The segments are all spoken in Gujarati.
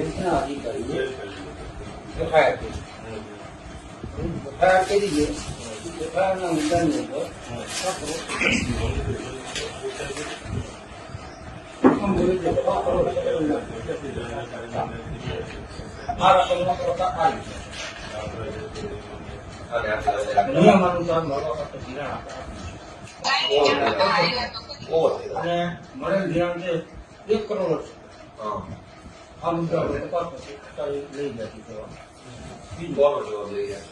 अधिकारी एफआईआर करिए एफआईआर ना मुद्दाની ઉપર हम बोले जो મારા કલમમાં પ્રતા આવી નિયમ અનુસાર મળવા કરતો ધિરાણ અને મળેલ ધિરાણ છે 1 કરોડ છે આ મુદ્દા પર તપાસ પછી લઈ જતી કરવાની કોનો જવાબ લઈ ગયા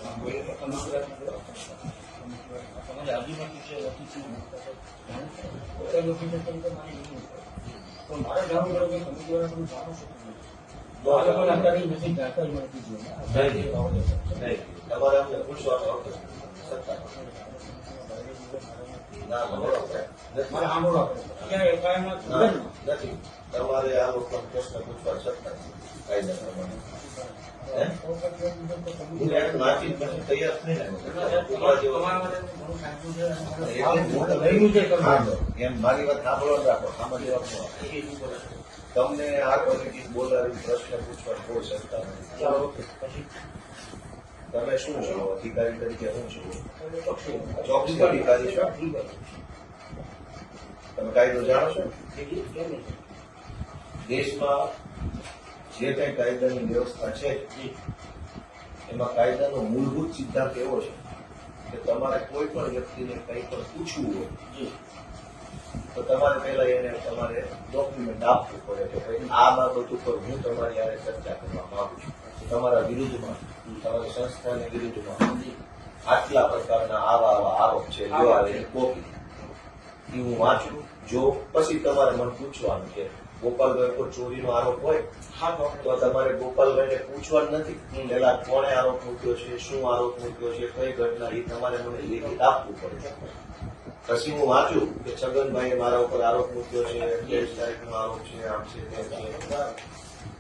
તમારે આદિવાસી છે ઓફિસી તો મારે જાણવું પડે કે તમે દ્વારા તમે જાણો છો તમારે પણ અત્યારે નથી જાણકારી મળતી જોઈએ તમારે અમને પૂછવાનો હતો ના મારે સાંભળો ક્યાં એફઆઈઆરમાં નથી તમારે આ લોકો પ્રશ્ન પૂછવા સત્તા કાયદા પ્રમાણે એમ મારી વાત સાંભળો રાખો સામાન્ય તમને આ કમિટી બોલાવી પ્રશ્ન પૂછવા કોઈ સત્તા નથી. તમે શું છો અધિકારી તરીકે શું છો? ચોકસી અધિકારી છો. તમે કાયદો જાણો છો? દેશમાં જે કઈ કાયદાની વ્યવસ્થા છે એમાં કાયદાનો મૂળભૂત સિદ્ધાંત એવો છે કે તમારે કોઈ પણ વ્યક્તિને કંઈ પણ પૂછવું હોય તો તમારે પહેલા એને તમારે ડોક્યુમેન્ટ આપવું પડે કે ભાઈ આ બાબત ઉપર હું તમારી હારે ચર્ચા કરવા માંગુ છું. તમારા વિરુદ્ધમાં તમારી સંસ્થાની વિરુદ્ધમાં આટલા પ્રકારના આવા આરોપ છે કોપી એ હું વાંચું જો પછી તમારે મને પૂછવાનું છે ગોપાલભાઈ પર ચોરીનો આરોપ હોય તો તમારે ગોપાલભાઈને પૂછવાનું નથી પેલા કોણે આરોપ મૂક્યો છે, શું આરોપ મૂક્યો છે, કઈ ઘટના એ તમારે મને લેખિત આપવું પડે. પછી હું વાંચું કે છગનભાઈએ મારા ઉપર આરોપ મૂક્યો છે, 23 તારીખનો આરોપ છે, આમ છે તેમ છે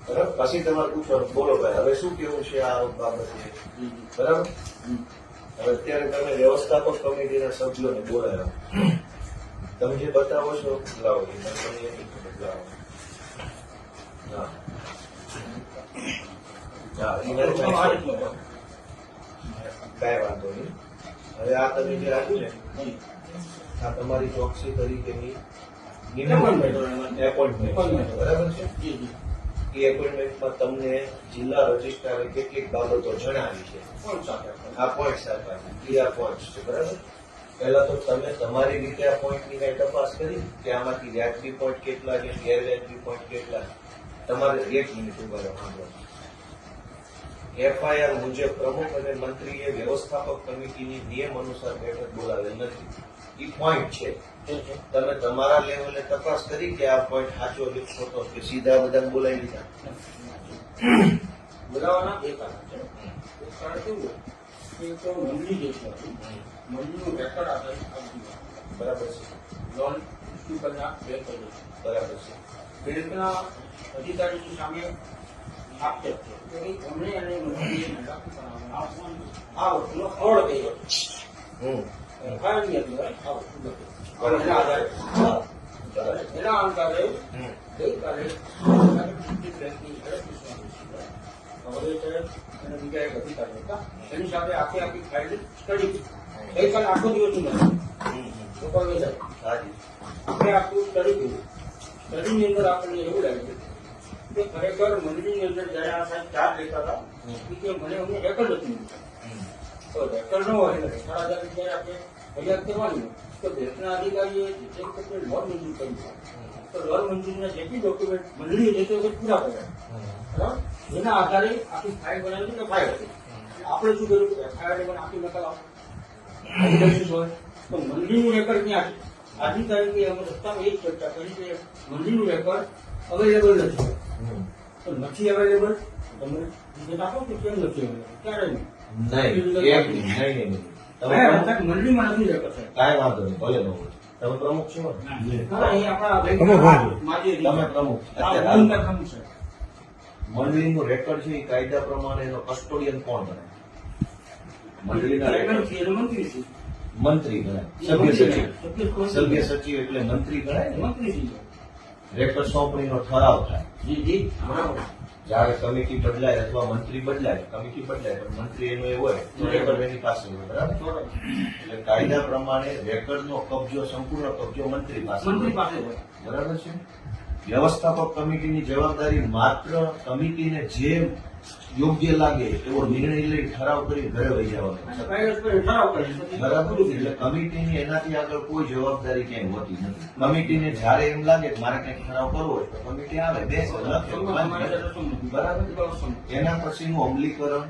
બરાબર. પછી તમારે પૂછવાનું બોલો ભાઈ હવે શું કેવું છે આ આરોપ બાબતે બરાબર. હવે અત્યારે તમે વ્યવસ્થાપક કમિટીના સભ્યોને બોલાવ્યા તમે જે બતાવો છો લાવો તમે બદલાવો કઈ વાંધો નહીં. હવે આ તમે જે આપ્યું ને આ તમારી ચોકસી તરીકેની એપોઇન્ટમેન્ટ બરાબર છે. એ એપોઇન્ટમેન્ટમાં તમને જિલ્લા રજિસ્ટ્રારે કેટલીક બાબતો જણાવી છે. આ પોઈન્ટ સાથે આ પોઈન્ટ છે બરાબર. પહેલા તો તમે તમારી રીતે આ પોઈન્ટની કઈ તપાસ કરી કે આમાંથી વ્યાજબી પોઈન્ટ કેટલા છે, ગેરવ્યાજબી પોઈન્ટ કેટલા. તમારે 1 મિનિટ ઉભા રહેવાનું. એફઆઈઆર મુજબ પ્રમુખ અને મંત્રીએ વ્યવસ્થાપક કમિટીની નિયમ અનુસાર બેઠક બોલાવેલ નથી. એ પોઈન્ટ છે. તમે તમારા લેવલે તપાસ કરી કે આ પોઈન્ટ સાચો કે ખોટો કે સીધા બધા બોલાવી દીધા? બોલાવવાના 2 કારણ છે. એક કારણ કેવું કે તો મંડળી જે છે મંડળીનું રેકોર્ડ આધારિત બરાબર છે. લોન ઇસ્યુ કરનાર બેંક બરાબર છે. બેંકના અધિકારીની સામે આક્ષેપ છે કે એમણે અને મંત્રીએ આ વસ્તુનો ફ્રોડ કર્યો એફઆઈઆરની અંદર આ વસ્તુ એના આધારે ગઈકાલે બેંકની અને બીજા એક અધિકારી હતા એની સાથે આખી ફાઇલ સ્ટડી ગઈકાલે આખો દિવસ આપણે આખું સ્ટડી કર્યું. સ્ટડીની અંદર આપણને એવું લાગ્યું કે ખરેખર મંડળીની અંદર જયારે આ સાહેબ ચાર્જ લેતા હતા કે મને અમને રેકર્ડ નથી મળ્યું. તો રેકર્ડ ન હોય એટલે રેકર્ડ આધારે જયારે આપણે ફરિયાદ કરવાની તો બેંકના અધિકારીએ જે લોન મંજૂર કર્યું તો લોન મંજૂરીના જેટલી ડોક્યુમેન્ટ મંડળીએ જે તે પૂરા કર્યા બરાબર. એના આધારે આખી ફાઇલ બનાવી કે ફાઇલ હતી. આપણે શું કર્યું એફઆઈઆર પણ આખી નકલ હોય તો મંડળીનું રેકર્ડ ક્યાં છે? અધિકારી અમે રસ્તામાં એ જ ચર્ચા કરી કે મંડળીનું રેકર્ડ અવેલેબલ નથી. તો નથી અવેલેબલ તમે વિગત આપો કે કેમ નથી અવેલેબલ? ક્યારે નહીં મંડળીમાં નથી રેકર્ડ સાહેબ. કાંઈ વાંધો નહીં ભલે ન હોય. તમે પ્રમુખ છો તમે પ્રમુખ મંડળીનું રેકર્ડ છે એ કાયદા પ્રમાણે એનો કસ્ટોડિયન કોણ ગણાય? મંડળીના મંત્રી ગણાય. સભ્ય સચિવ એટલે મંત્રી ગણાય ને. રેકર્ડ સોંપણીનો ઠરાવ થાય. જયારે કમિટી બદલાય અથવા મંત્રી બદલાય, કમિટી બદલાય પણ મંત્રી એનો એ હોય તો રેકર્ડ એની પાસે હોય, બરાબર? એટલે કાયદા પ્રમાણે રેકર્ડનો કબજો, સંપૂર્ણ કબજો મંત્રી પાસે મંત્રી હોય. પાસે હોય. બરાબર છે. વ્યવસ્થાપક કમિટીની જવાબદારી માત્ર કમિટીને જે યોગ્ય લાગે એવો નિર્ણય લઈ ઠરાવ કરી ઘરે વહી જવાનો છે. કાયદેસર ઠરાવ કરે છે. બરાબર. એટલે કમિટીની એનાથી આગળ કોઈ જવાબદારી ક્યાંય હોતી નથી. કમિટીને જયારે એમ લાગે કે મારે કંઈક ઠરાવ કરવો હોય તો કમિટી આવે, બેસે, લખે. બરાબર. એના પછીનું અમલીકરણ,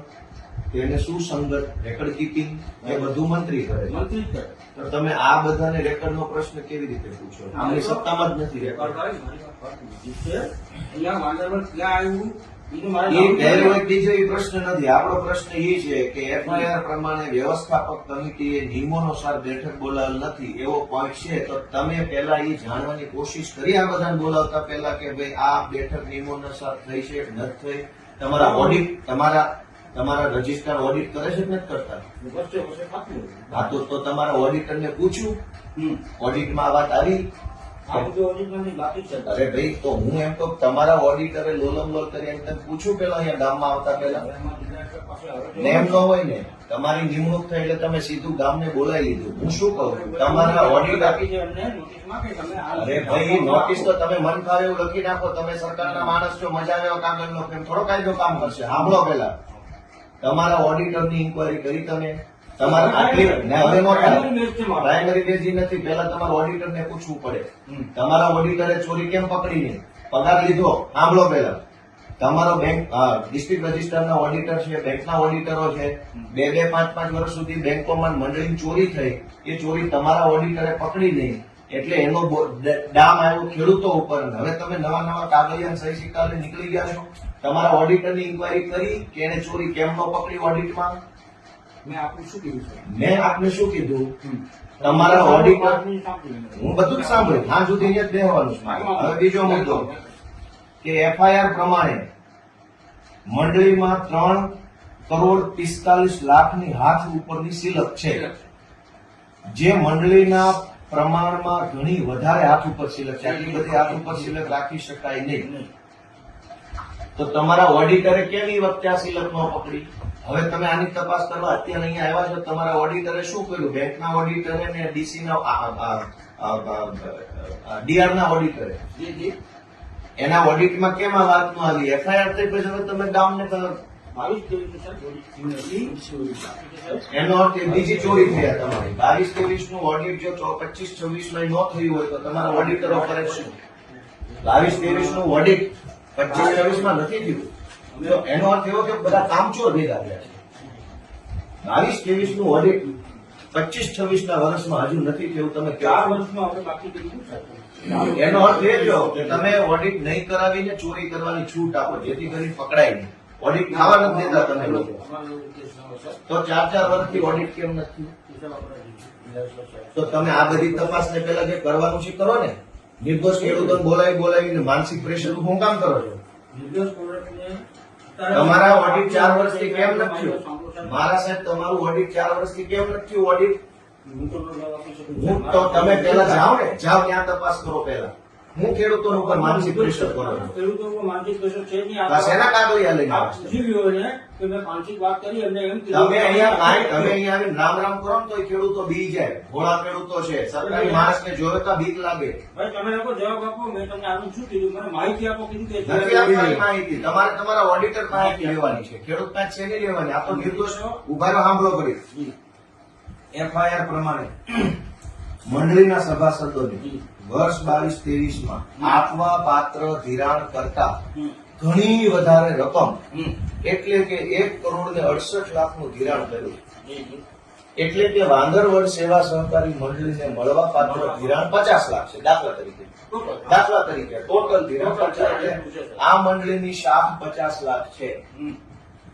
તેને સુસંગત રેકર્ડ કીપિંગ એ બધું મંત્રી કરે છે. મંત્રી જ કરે. તો તમે આ બધાને રેકર્ડનો પ્રશ્ન કેવી રીતે પૂછો? આમની સત્તામાં જ નથી રેકર્ડ. અહીંયા વાંદરવન ક્યાં આવ્યું એનું મારે એ પહેલો એક બીજો એ પ્રશ્ન નથી. આપણો પ્રશ્ન એ છે કે એફઆઈઆર પ્રમાણે વ્યવસ્થાપક કમિટીએ નિયમોનુસાર બેઠક બોલાવેલ નથી એવો પોઈન્ટ છે, તો તમે પહેલા એ જાણવાની કોશિશ કરી આ બધાને બોલાવતા પહેલા કે ભાઈ આ બેઠક નિયમોનુસાર થઈ છે કે નથી થઈ? તમારા ઓડિટ, તમારા રજિસ્ટ્રાર ઓડિટ કરે છે કે નથી કરતા? વર્ષે વર્ષે થતું હોય. હા, તો તમારા ઓડિટરને પૂછ્યું, ઓડિટમાં આ વાત આવી? આ બધું ઓડિટની બાકી છે. અરે ભાઈ, તો હું એમ તો તમારા ઓડિટરે લોલમ લોલ કરી એમ તમે પૂછ્યું પેલા અહીંયા ગામમાં આવતા પહેલા? એમાં ડિરેક્ટર પાસે આવે છે. ને એમ ન હોય ને, તમારી નિમણૂક થઈ એટલે તમે સીધું ગામને બોલાવી લીધું. હું શું કહું, તમારા ઓડિટર, બાકી છે એમને નોટિસમાં કે તમે આ અરે ભાઈ નોટિસ તો તમે મન ફાવે એવું લખી નાખો. તમે સરકારના માણસ છો, મજા આવે એવો કાગળનો પ્રેમ થોડો કાયદો કામ કરશે. સાંભળો પેલા, તમારા ઓડિટરની ઇન્કવાયરી કરી તમે? તમારા આટલી ને હવે નો થાય. પ્રાઇમરી બેઝ નથી, પેલા તમારા ઓડિટરને પૂછવું પડે. તમારા ઓડિટરે ચોરી કેમ પકડી નહીં? પગાર લીધો? સાંભળો પેલા, તમારો બેંક ડિસ્ટ્રિક્ટ રજિસ્ટરના ઓડિટર છે, બેંકના ઓડિટરો છે, 2-5 વર્ષ સુધી બેંકોમાં મંડળીની ચોરી થઈ, એ ચોરી તમારા ઓડિટરે પકડી નહીં એટલે એનો ડામ આવ્યો ખેડૂતો ઉપર. હવે તમે નવા કાગળિયા સહી સિક્કા લઈને નીકળી ગયા છો. તમારા ઓડિટરની ઇન્કવાયરી કરી કે એને ચોરી કેમ ન પકડી ઓડિટમાં? મેં આપનું શું કીધું છે? મેં આપને શું કીધું? તમારા ઓડિટર, હું બધું જ સાંભળ્યું, હા સુધી અહીંયા જ બેહવાનું છે મારે. હવે બીજો મુદ્દો કે એફઆઈઆર પ્રમાણે મંડળીમાં 3,45,00,000ની હાથ ઉપરની સિલક છે, જે મંડળીના પ્રમાણમાં ઘણી વધારે હાથ ઉપર સિલક છે. આટલી બધી હાથ ઉપર સિલક રાખી શકાય નહીં. તો તમારા ઓડિટરે કેમ એ વખતે આ સિલક ન પકડી? હવે તમે આની તપાસ કરવા અત્યારે અહીંયા આવ્યા છો, તમારા ઓડિટરે શું કર્યું? બેંકના ઓડિટરે ને ડીસી ના ડીઆર ના ઓડિટરે એના ઓડિટમાં કેમ આ વાત નું આવી? એફઆઈઆર થઈ પછી હવે તમે ગામને એનો અર્થ એ બીજી ચોરી થયા તમારી. 22-23 નું ઓડિટ જો 25-26 માં ન થયું હોય તો તમારા ઓડિટરો કરે શું? 22-23 નું ઓડિટ 25-26 માં નથી થયું તો એનો અર્થ એવો કે બધા કામચોર ભેગા થયા છે. 22-23 નું ઓડિટ 25-26 ના વર્ષમાં હજુ નથી થયું. તમે 4 વર્ષમાં આપણે બાકી કર્યું છે. એનો અર્થ એ થયો કે તમે ઓડિટ નહીં કરાવીને ચોરી કરવાની છૂટ આપો જેથી કરી પકડાય નહીં. ઓડિટ થવા નથી દેતા તમે લોકો. તો 4 વર્ષથી ઓડિટ કેમ નથી? તો તમે આ બધી તપાસને પેલા જે કરવાનું છે કરો ને. નિર્દોષ ખેડૂતોને બોલાવીને માનસિક પ્રેશર હું કામ કરો છો? તમારા ઓડિટ 4 વર્ષથી કેમ નથી થયું? મારા સાહેબ તમારું ઓડિટ 4 વર્ષથી કેમ નથી થયું? ઓડિટ તો તમે પેલા જાઓ ને, જાઓ ત્યાં તપાસ કરો પેલા. હું ખેડૂતો ઉપર માનસિક પ્રેશર કરો છો? ખેડૂતો ઉપર માનસિક પ્રેશર છે નહીં. બસ એના કાગળિયા લઈને આપ આવો છો. પૂછી લ્યો એને કે મેં માનસિક વાત કરી એમને એમ તમે અહીંયા આવીને રામ રામ કરો ને તો એ ખેડૂતો બી જાય. ભોળા ખેડૂતો છે, સરકારી માણસને જોવે તો બીક લાગે. ભાઈ તમે લોકો જવાબ આપો. મેં તમને આનું શું કીધું? મને માહિતી આપો. કીધું કે નથી આપવાની માહિતી. તમારે તમારા ઓડિટર પાસે લેવાની છે, ખેડૂત પાસે છે નહીં લેવાની. આ તો નિર્દોષ ઉભા રહો, સાંભળો કરી. એફઆઈઆર પ્રમાણે મંડળીના સભાસદોને વર્ષ 22-23 માં આપવા પાત્ર ધિરાણ કરતા ઘણી વધારે રકમ એટલે કે 1,68,00,000 નું ધિરાણ કર્યું. એટલે કે વાંદરવડ સેવા સહકારી મંડળીને મળવા પાત્ર ધિરાણ 50 લાખ છે. દાખલા તરીકે ટોટલ ધિરાણ 50. એટલે આ મંડળીની શાખ 50 લાખ છે.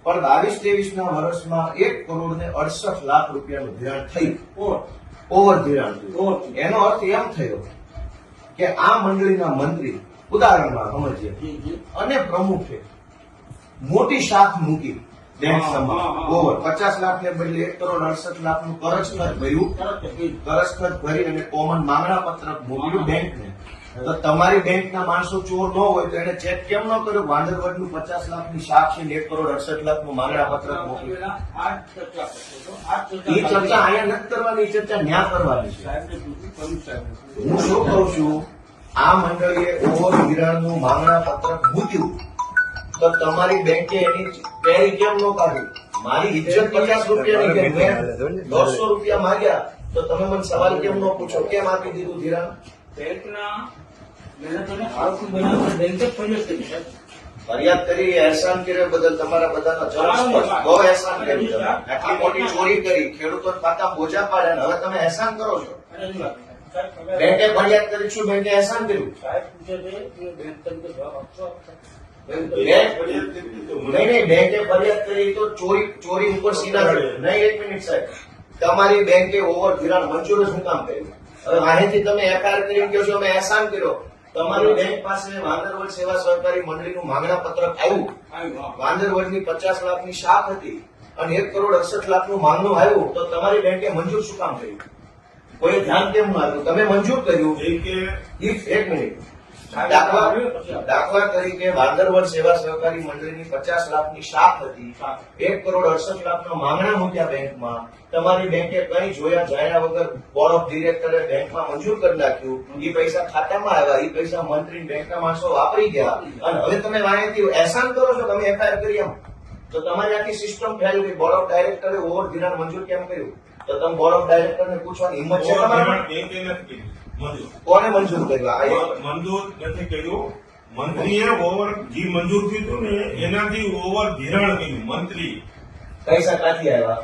પણ 22-23 ના વર્ષમાં 1,68,00,000 રૂપિયાનું ધિરાણ થયું. ઓવર ધિરાણ થયું. એનો અર્થ એમ થયો કે આ મંડળીના મંત્રી, ઉદાહરણમાં સમજીએ, અને પ્રમુખે મોટી શાખ મૂકી બેંક સમક્ષ. ઓવર 50 લાખને બદલે 1,68,00,000 નું કરજ ખર્ચ ભર્યું. કરજ ખર્ચ ભરી અને કોમન માંગણા પત્રક મોકલ્યું બેંકને તો તમારી બેંકના માણસો ચોર ન હોય તો એને ચેક કેમ ન કર્યો? વાંદરવડનું 50 લાખની શાખ છે ને 1,68,00,000નું માંગણા પત્રક મોકલ્યું. પેલા આ ચર્ચા કરતો હતો. આ એ ચર્ચા અહીંયા નથી કરવાની, એ ચર્ચા ન્યા કરવાની છે. સાહેબને પૂછ્યું, કયું સાહેબ? હું શું કહું છું, આ મંડળીએ ઓવર ધિરાણનું માંગણા પત્રક મૂક્યું તો તમારી બેંકે એની પેરી કેમ ન કાઢી? મારી ઇજ્જત 50 રૂપિયાની કે મેં 150 રૂપિયા માંગ્યા તો તમે મને સવાલ કેમ ન પૂછો કેમ આપી દીધું ધિરાણ? બેંકના મહેનતોને આરોપી બનાવવા બેંકે ફરિયાદ કરી સાહેબ. ફરિયાદ કરી, અહેસાન કર્યા બદલ તમારા બધાનો જલસ્પર્શ. બહુ અહેસાન કર્યું તમે. આટલી મોટી ચોરી કરી, ખેડૂતો ખાતા બોજા પાડ્યા ને હવે તમે અહેસાન કરો છો. અને એની વાત સાહેબ, તમે- બેંકે ફરિયાદ કરી છું, બેંકે અહેસાન કર્યું. સાહેબ પૂછે છે કે બેંક તરીકે જવાબ આપશો? નહીં, બેંકે ફરિયાદ કરી તો ચોરી ઉપર સીધા નહીં. 1 મિનિટ સાહેબ, તમારી બેંકે ઓવર ધિરાણ મંજૂર જ હું કામ કર્યું? હવે માહિતી તમે એફઆઈઆર કરી કહો છો અમે અહેસાન કર્યો. તમારી બેંક પાસે વાંદરવડ સેવા સહકારી મંડળીનું માંગણા પત્રક આવ્યું. વાંદરવડની 50 લાખની શાખ હતી અને 1,68,00,000નું માંગણું આવ્યું તો તમારી બેંકે મંજૂર શું કામ કર્યું? કોઈ ધ્યાન કેમ ન આપ્યું? તમે મંજૂર કર્યું. 1 મિનિટ, દાખલા તરીકે વાંદરવડ સેવા સહકારી મંડળીની 50 લાખની શાખ હતી, 1,68,00,000ના માંગણા મૂક્યા બેંકમાં. તમારી બેંકે કઈ જોયા જાણ્યા વગર બોર્ડ ઓફ ડિરેક્ટરે બેંકમાં મંજૂર કરી નાખ્યું. એ પૈસા ખાતામાં આવ્યા, એ પૈસા મંત્રી બેંકના માણસો વાપરી ગયા અને હવે તમે વાંહેથી અહેસાન કરો છો. તમે એફઆઈઆર કરી એમ તો તમારી આખી સિસ્ટમ ફેલ ગઈ. બોર્ડ ઓફ ડાયરેક્ટરે ઓવર ધિરાણ મંજૂર કેમ કર્યું? તો તમે બોર્ડ ઓફ ડાયરેક્ટરને પૂછવાની હિંમત છે તમારામાં? કોને મંજૂર કર્યું? મંજૂર નથી કર્યું. મંત્રીએ ઓવર જે મંજૂર થયું હતું ને એનાથી ઓવર ધિરાણ કર્યું મંત્રી પૈસા ક્યાંથી આવ્યા?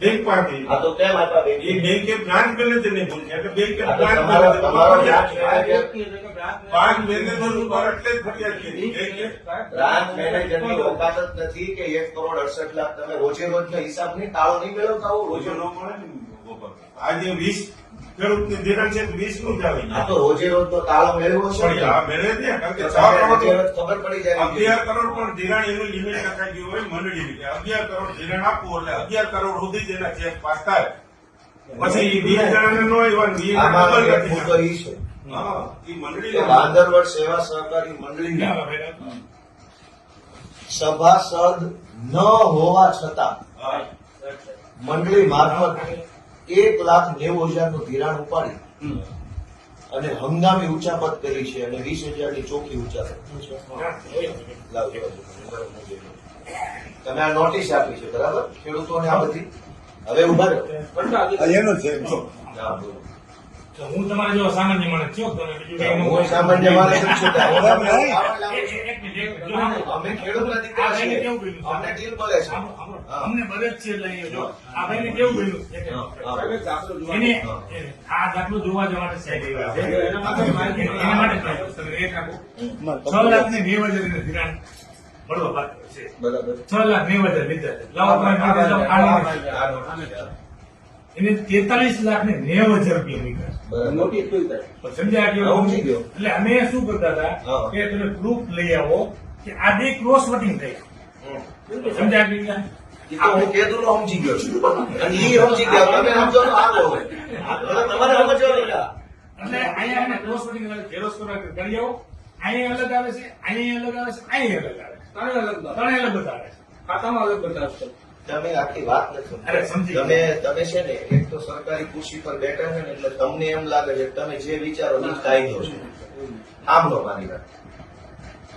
બેંક પાસે. આ તો કેમ આપ્યા બેંકે? એ બેંકે બ્રાન્ચ મેનેજરને પૂછ્યા એટલે બેંકે આ તો બ્રાન્ચ તમારો બ્રાન્ચ મેનેજર મેનેજર પાંચ મેનેજર ઉપર એટલે જ ફરિયાદ કરી. બેંકે બ્રાન્ચ મેનેજરની ઓકાત જ નથી કે 1,68,00,000 તમે રોજે રોજનો હિસાબ નહીં, તાળો નહીં મેળવતા હો રોજે રોજે. ન મળે ને ઉપર. આજે 20 ખેડૂતને ધિરાણ છે 20 નું જ આવી આ જાય. તો રોજે રોજનો તાળો મેળવ્યો છે પણ ને. આ મેળવે છે કારણ કે તો 6 તમને કરોડ રોજે રોજ ખબર પડી જાય. 11 કરોડ પણ ધિરાણ એનું લિમિટ નખાઈ ગયું હોય મંડળીની કે 11 કરોડ ધિરાણ આપવું એટલે 11 કરોડ સુધી જ એના ચેક પાસ થાય. પછી 20 જણાને નો આવ્યા ને 20 આમાં ડબલ એક નથી મુદ્દો ઈ છે હા એ કે મંડળી વાંદરવડ સેવા સહકારી મંડળીના સભાસદ ન હોવા છતાં મંડળી મારફત 1,90,000 નું ધિરાણ ઉપાડી અને હંગામી ઉચાપત કરી છે અને 20,000 ચોખ્ખી ઉચાપત. લાવજો. તમે આ નોટિસ આપી છે બરાબર ખેડૂતોને આ બધી. હવે ઉભા રહો. હા, બોલો. હું તમારા જેવો સામાન્ય માણસ છું તમે બીજું કઈ હું સામાન્ય માણસ જ છું. હું તમને આવડ લાવું છું. એક મિનિટ અમે ખેડૂતના દીકરા આ ભાઈને છીએ. કેવું કર્યું? અમને ડીલ મળે છે. અમને મદદ છે એટલે અહીંયા જો આ ભાઈને કેવું કર્યું સાહેબ, એક દાખલો જોવા એને આ દાખલો જોવા જવા માટે સાહેબ આવ્યા છે એના માટે માહિતી એના માટે તમે રેટ રાખો 6,90,000 ધિરાણ મળવા પાત્ર છે. બરાબર. 6,90,000 લીધા છે. લાવો તમે માગે તો એને 43,90,000 રૂપિયા નીકળ્યા. બરાબર. નોટિસ જોઈ થાય. પણ સમજ્યા કે હા, સમજી ગયો. એટલે અમે શું કરતા હતા હા. કે તમે પ્રૂફ લઈ આવો કે આ બે ક્રોસ વોટિંગ થઈ સમજ્યા કે ઈ તો હું કેદુનો સમજી ગયો છું. અને ઈ સમજી ગયા. તમે સમજો તો આગળ હોય. હવે તમારે સમજવાનું છે. એટલે અહીંયા એને ક્રોસ વોટિંગ ઝેરોસ કરવા કરી આવો અહીંયા અલગ આવે છે અહીંયા અલગ આવે છે અહીંયા અલગ આવે છે ત્રણેય અલગ બતાવે. ત્રણે અલગ બતાવે છે ખાતામાં અલગ બતાવશે. તમે આખી વાત નથી અરે, સમજી. સમજી તમે છે ને એક તો સરકારી ખુરશી પર બેઠા છે ને એટલે તમને એમ લાગે છે કે તમે જે વિચારો એ જ કાયદો છે. આમ નો માની વાત.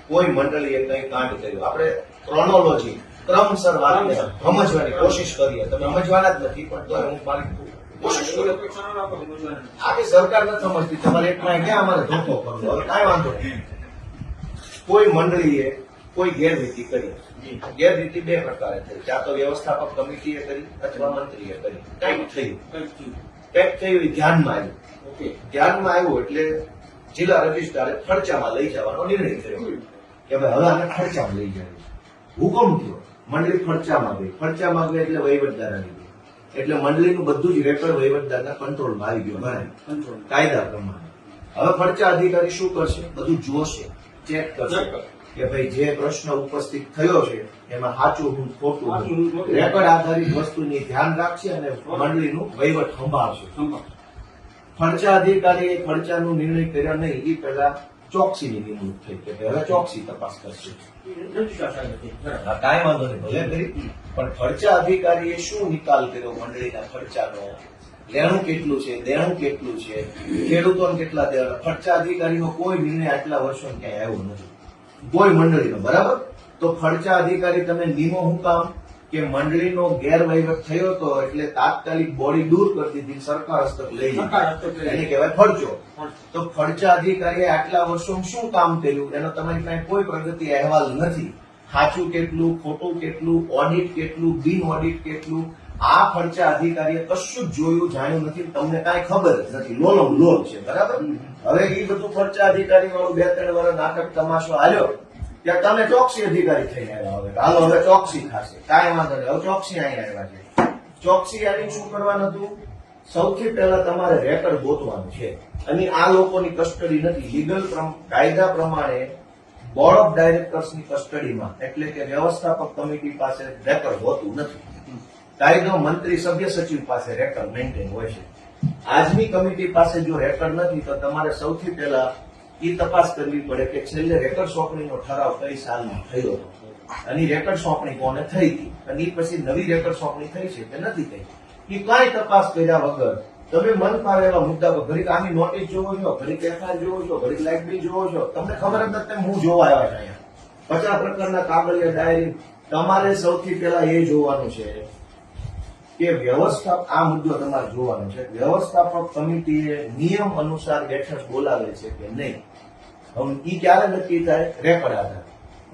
કોઈ મંડળીએ કઈ કાંડ કર્યું આપણે ક્રોનોલોજી ક્રમસર વાતને સમજવાની કોશિશ કરીએ. તમે સમજવાના જ નથી પણ તો હું મારી કોશિશ એવી કરું. અપેક્ષા ન રાખો સમજવાની. આખી સરકાર નથી સમજતી. તમારે એકમાં ક્યાં અમારે ધોકો કરવો? હવે કાંઈ વાંધો નહીં. કોઈ મંડળીએ કોઈ ગેરરીતિ કરી. ગેરરીતિ બે પ્રકારે થઈ. ક્યાં તો વ્યવસ્થાપક કમિટીએ કરી અથવા મંત્રીએ કરી. કંઈક થયું. કંઈક થયું એ ધ્યાનમાં આવ્યું. ઓકે. ધ્યાનમાં આવ્યું એટલે જિલ્લા રજિસ્ટ્રારે ખર્ચામાં લઈ જવાનો નિર્ણય કર્યો કે ભાઈ હવે આને ખર્ચામાં લઈ જાય. હુકમ થયો. મંડળી ખર્ચામાં ગઈ. ખર્ચામાં ગઈ એટલે વહીવટદાર આવી ગયો. એટલે મંડળીનું બધું જ રેકર્ડ વહીવટદારના કંટ્રોલમાં આવી ગયું ભરાય કંટ્રોલ. કાયદા પ્રમાણે. હવે ખર્ચા અધિકારી શું કરશે? બધું જોશે, ચેક કરશે કે ભાઈ જે પ્રશ્ન ઉપસ્થિત થયો છે એમાં સાચું હું ખોટું હું. રેકર્ડ આધારિત વસ્તુની ધ્યાન રાખશે અને મંડળીનું વહીવટ સંભાળશે. સંભાળ. ખર્ચા અધિકારીએ ખર્ચાનો નિર્ણય કર્યા નહીં એ પહેલા ચોકસીની નિમણૂક થઈ કે હવે ચોકસી તપાસ કરશે. રજૂઆત આવી હતી. બરાબર. હા, કાંઈ વાંધો નહીં, ભલે કરી, પણ ખર્ચા અધિકારીએ શું નિકાલ કર્યો મંડળીના ખર્ચાનો? લેણું કેટલું છે, દેણું કેટલું છે, ખેડૂતોને કેટલા દેવા? ખર્ચા અધિકારીનો કોઈ નિર્ણય આટલા વર્ષો ક્યાંય આવ્યો નથી કોઈ મંડળીનો. બરાબર, તો ખર્ચા અધિકારી તમે નિમો હું કામ કે મંડળીનો ગેરવહીવટ થયો હતો એટલે તાત્કાલિક બોડી દૂર કરી દીધી, સરકાર હસ્તક લઈ સરકાર લીધી, હસ્તક લઈ એને કહેવાય ખર્ચો. તો ખર્ચા અધિકારીએ આટલા વર્ષોમાં શું કામ કર્યું એનો તમારી પાસે કોઈ પ્રગતિ અહેવાલ નથી. સાચું કેટલું, ખોટું કેટલું, ઓડિટ કેટલું, બિન ઓડિટ કેટલું, આ ખર્ચા અધિકારીએ કશું જ જોયું જાણ્યું નથી, તમને કાંઈ ખબર જ નથી, લોલમ લોલ છે. બરાબર, હવે એ બધું ખર્ચા અધિકારી વાળું 2-3 વર્ષ નાટક તમાશો હાલ્યો ત્યાં તમે ચોકસી અધિકારી થઈને આવ્યા. હવે હાલો, હવે ચોકસી થશે, કાંઈ વાંધો નહીં, હવે ચોકસી અહીં આવ્યા છે. ચોકસી આવીને શું કરવાનું હતું? સૌથી પહેલા તમારે રેકર્ડ ગોતવાનું છે, અને આ લોકોની કસ્ટડી નથી. લીગલ કાયદા પ્રમાણે બોર્ડ ઓફ ડાયરેક્ટર્સની કસ્ટડીમાં એટલે કે વ્યવસ્થાપક કમિટી પાસે રેકર્ડ હોતું નથી. કાયદો મંત્રી સભ્ય સચિવ પાસે રેકર્ડ મેન્ટેન હોય છે. આજની કમિટી પાસે જો રેકર્ડ નથી તો તમારે સૌથી પહેલા એ તપાસ કરવી પડે કે છેલ્લે રેકર્ડ સોંપણીનો ઠરાવ કઈ સાલમાં થયો હતો અને રેકર્ડ સોંપણી કોને થઈ હતી અને એ પછી નવી રેકર્ડ સોંપણી થઈ છે કે નથી થઈ. એ કાંઈ તપાસ કર્યા વગર તમે મન ફાવે એવા મુદ્દા પર ઘડીક આની નોટિસ જોવો છો, ઘડીક એફઆઈઆર જોવો છો, ઘડીક લાઇટ બિલ જોવો છો, તમને ખબર જ નથી હું જોવા આવ્યા છે અહીંયા 50 પ્રકારના કાગળિયા ડાયરી. તમારે સૌથી પહેલા એ જોવાનું છે કે આ મુદ્દો તમારે જોવાનો છે, વ્યવસ્થાપક કમિટીએ નિયમ અનુસાર બેઠક બોલાવે છે કે નહીં. હવે ઈ ક્યારે નક્કી થાય? રેકર્ડ આધાર.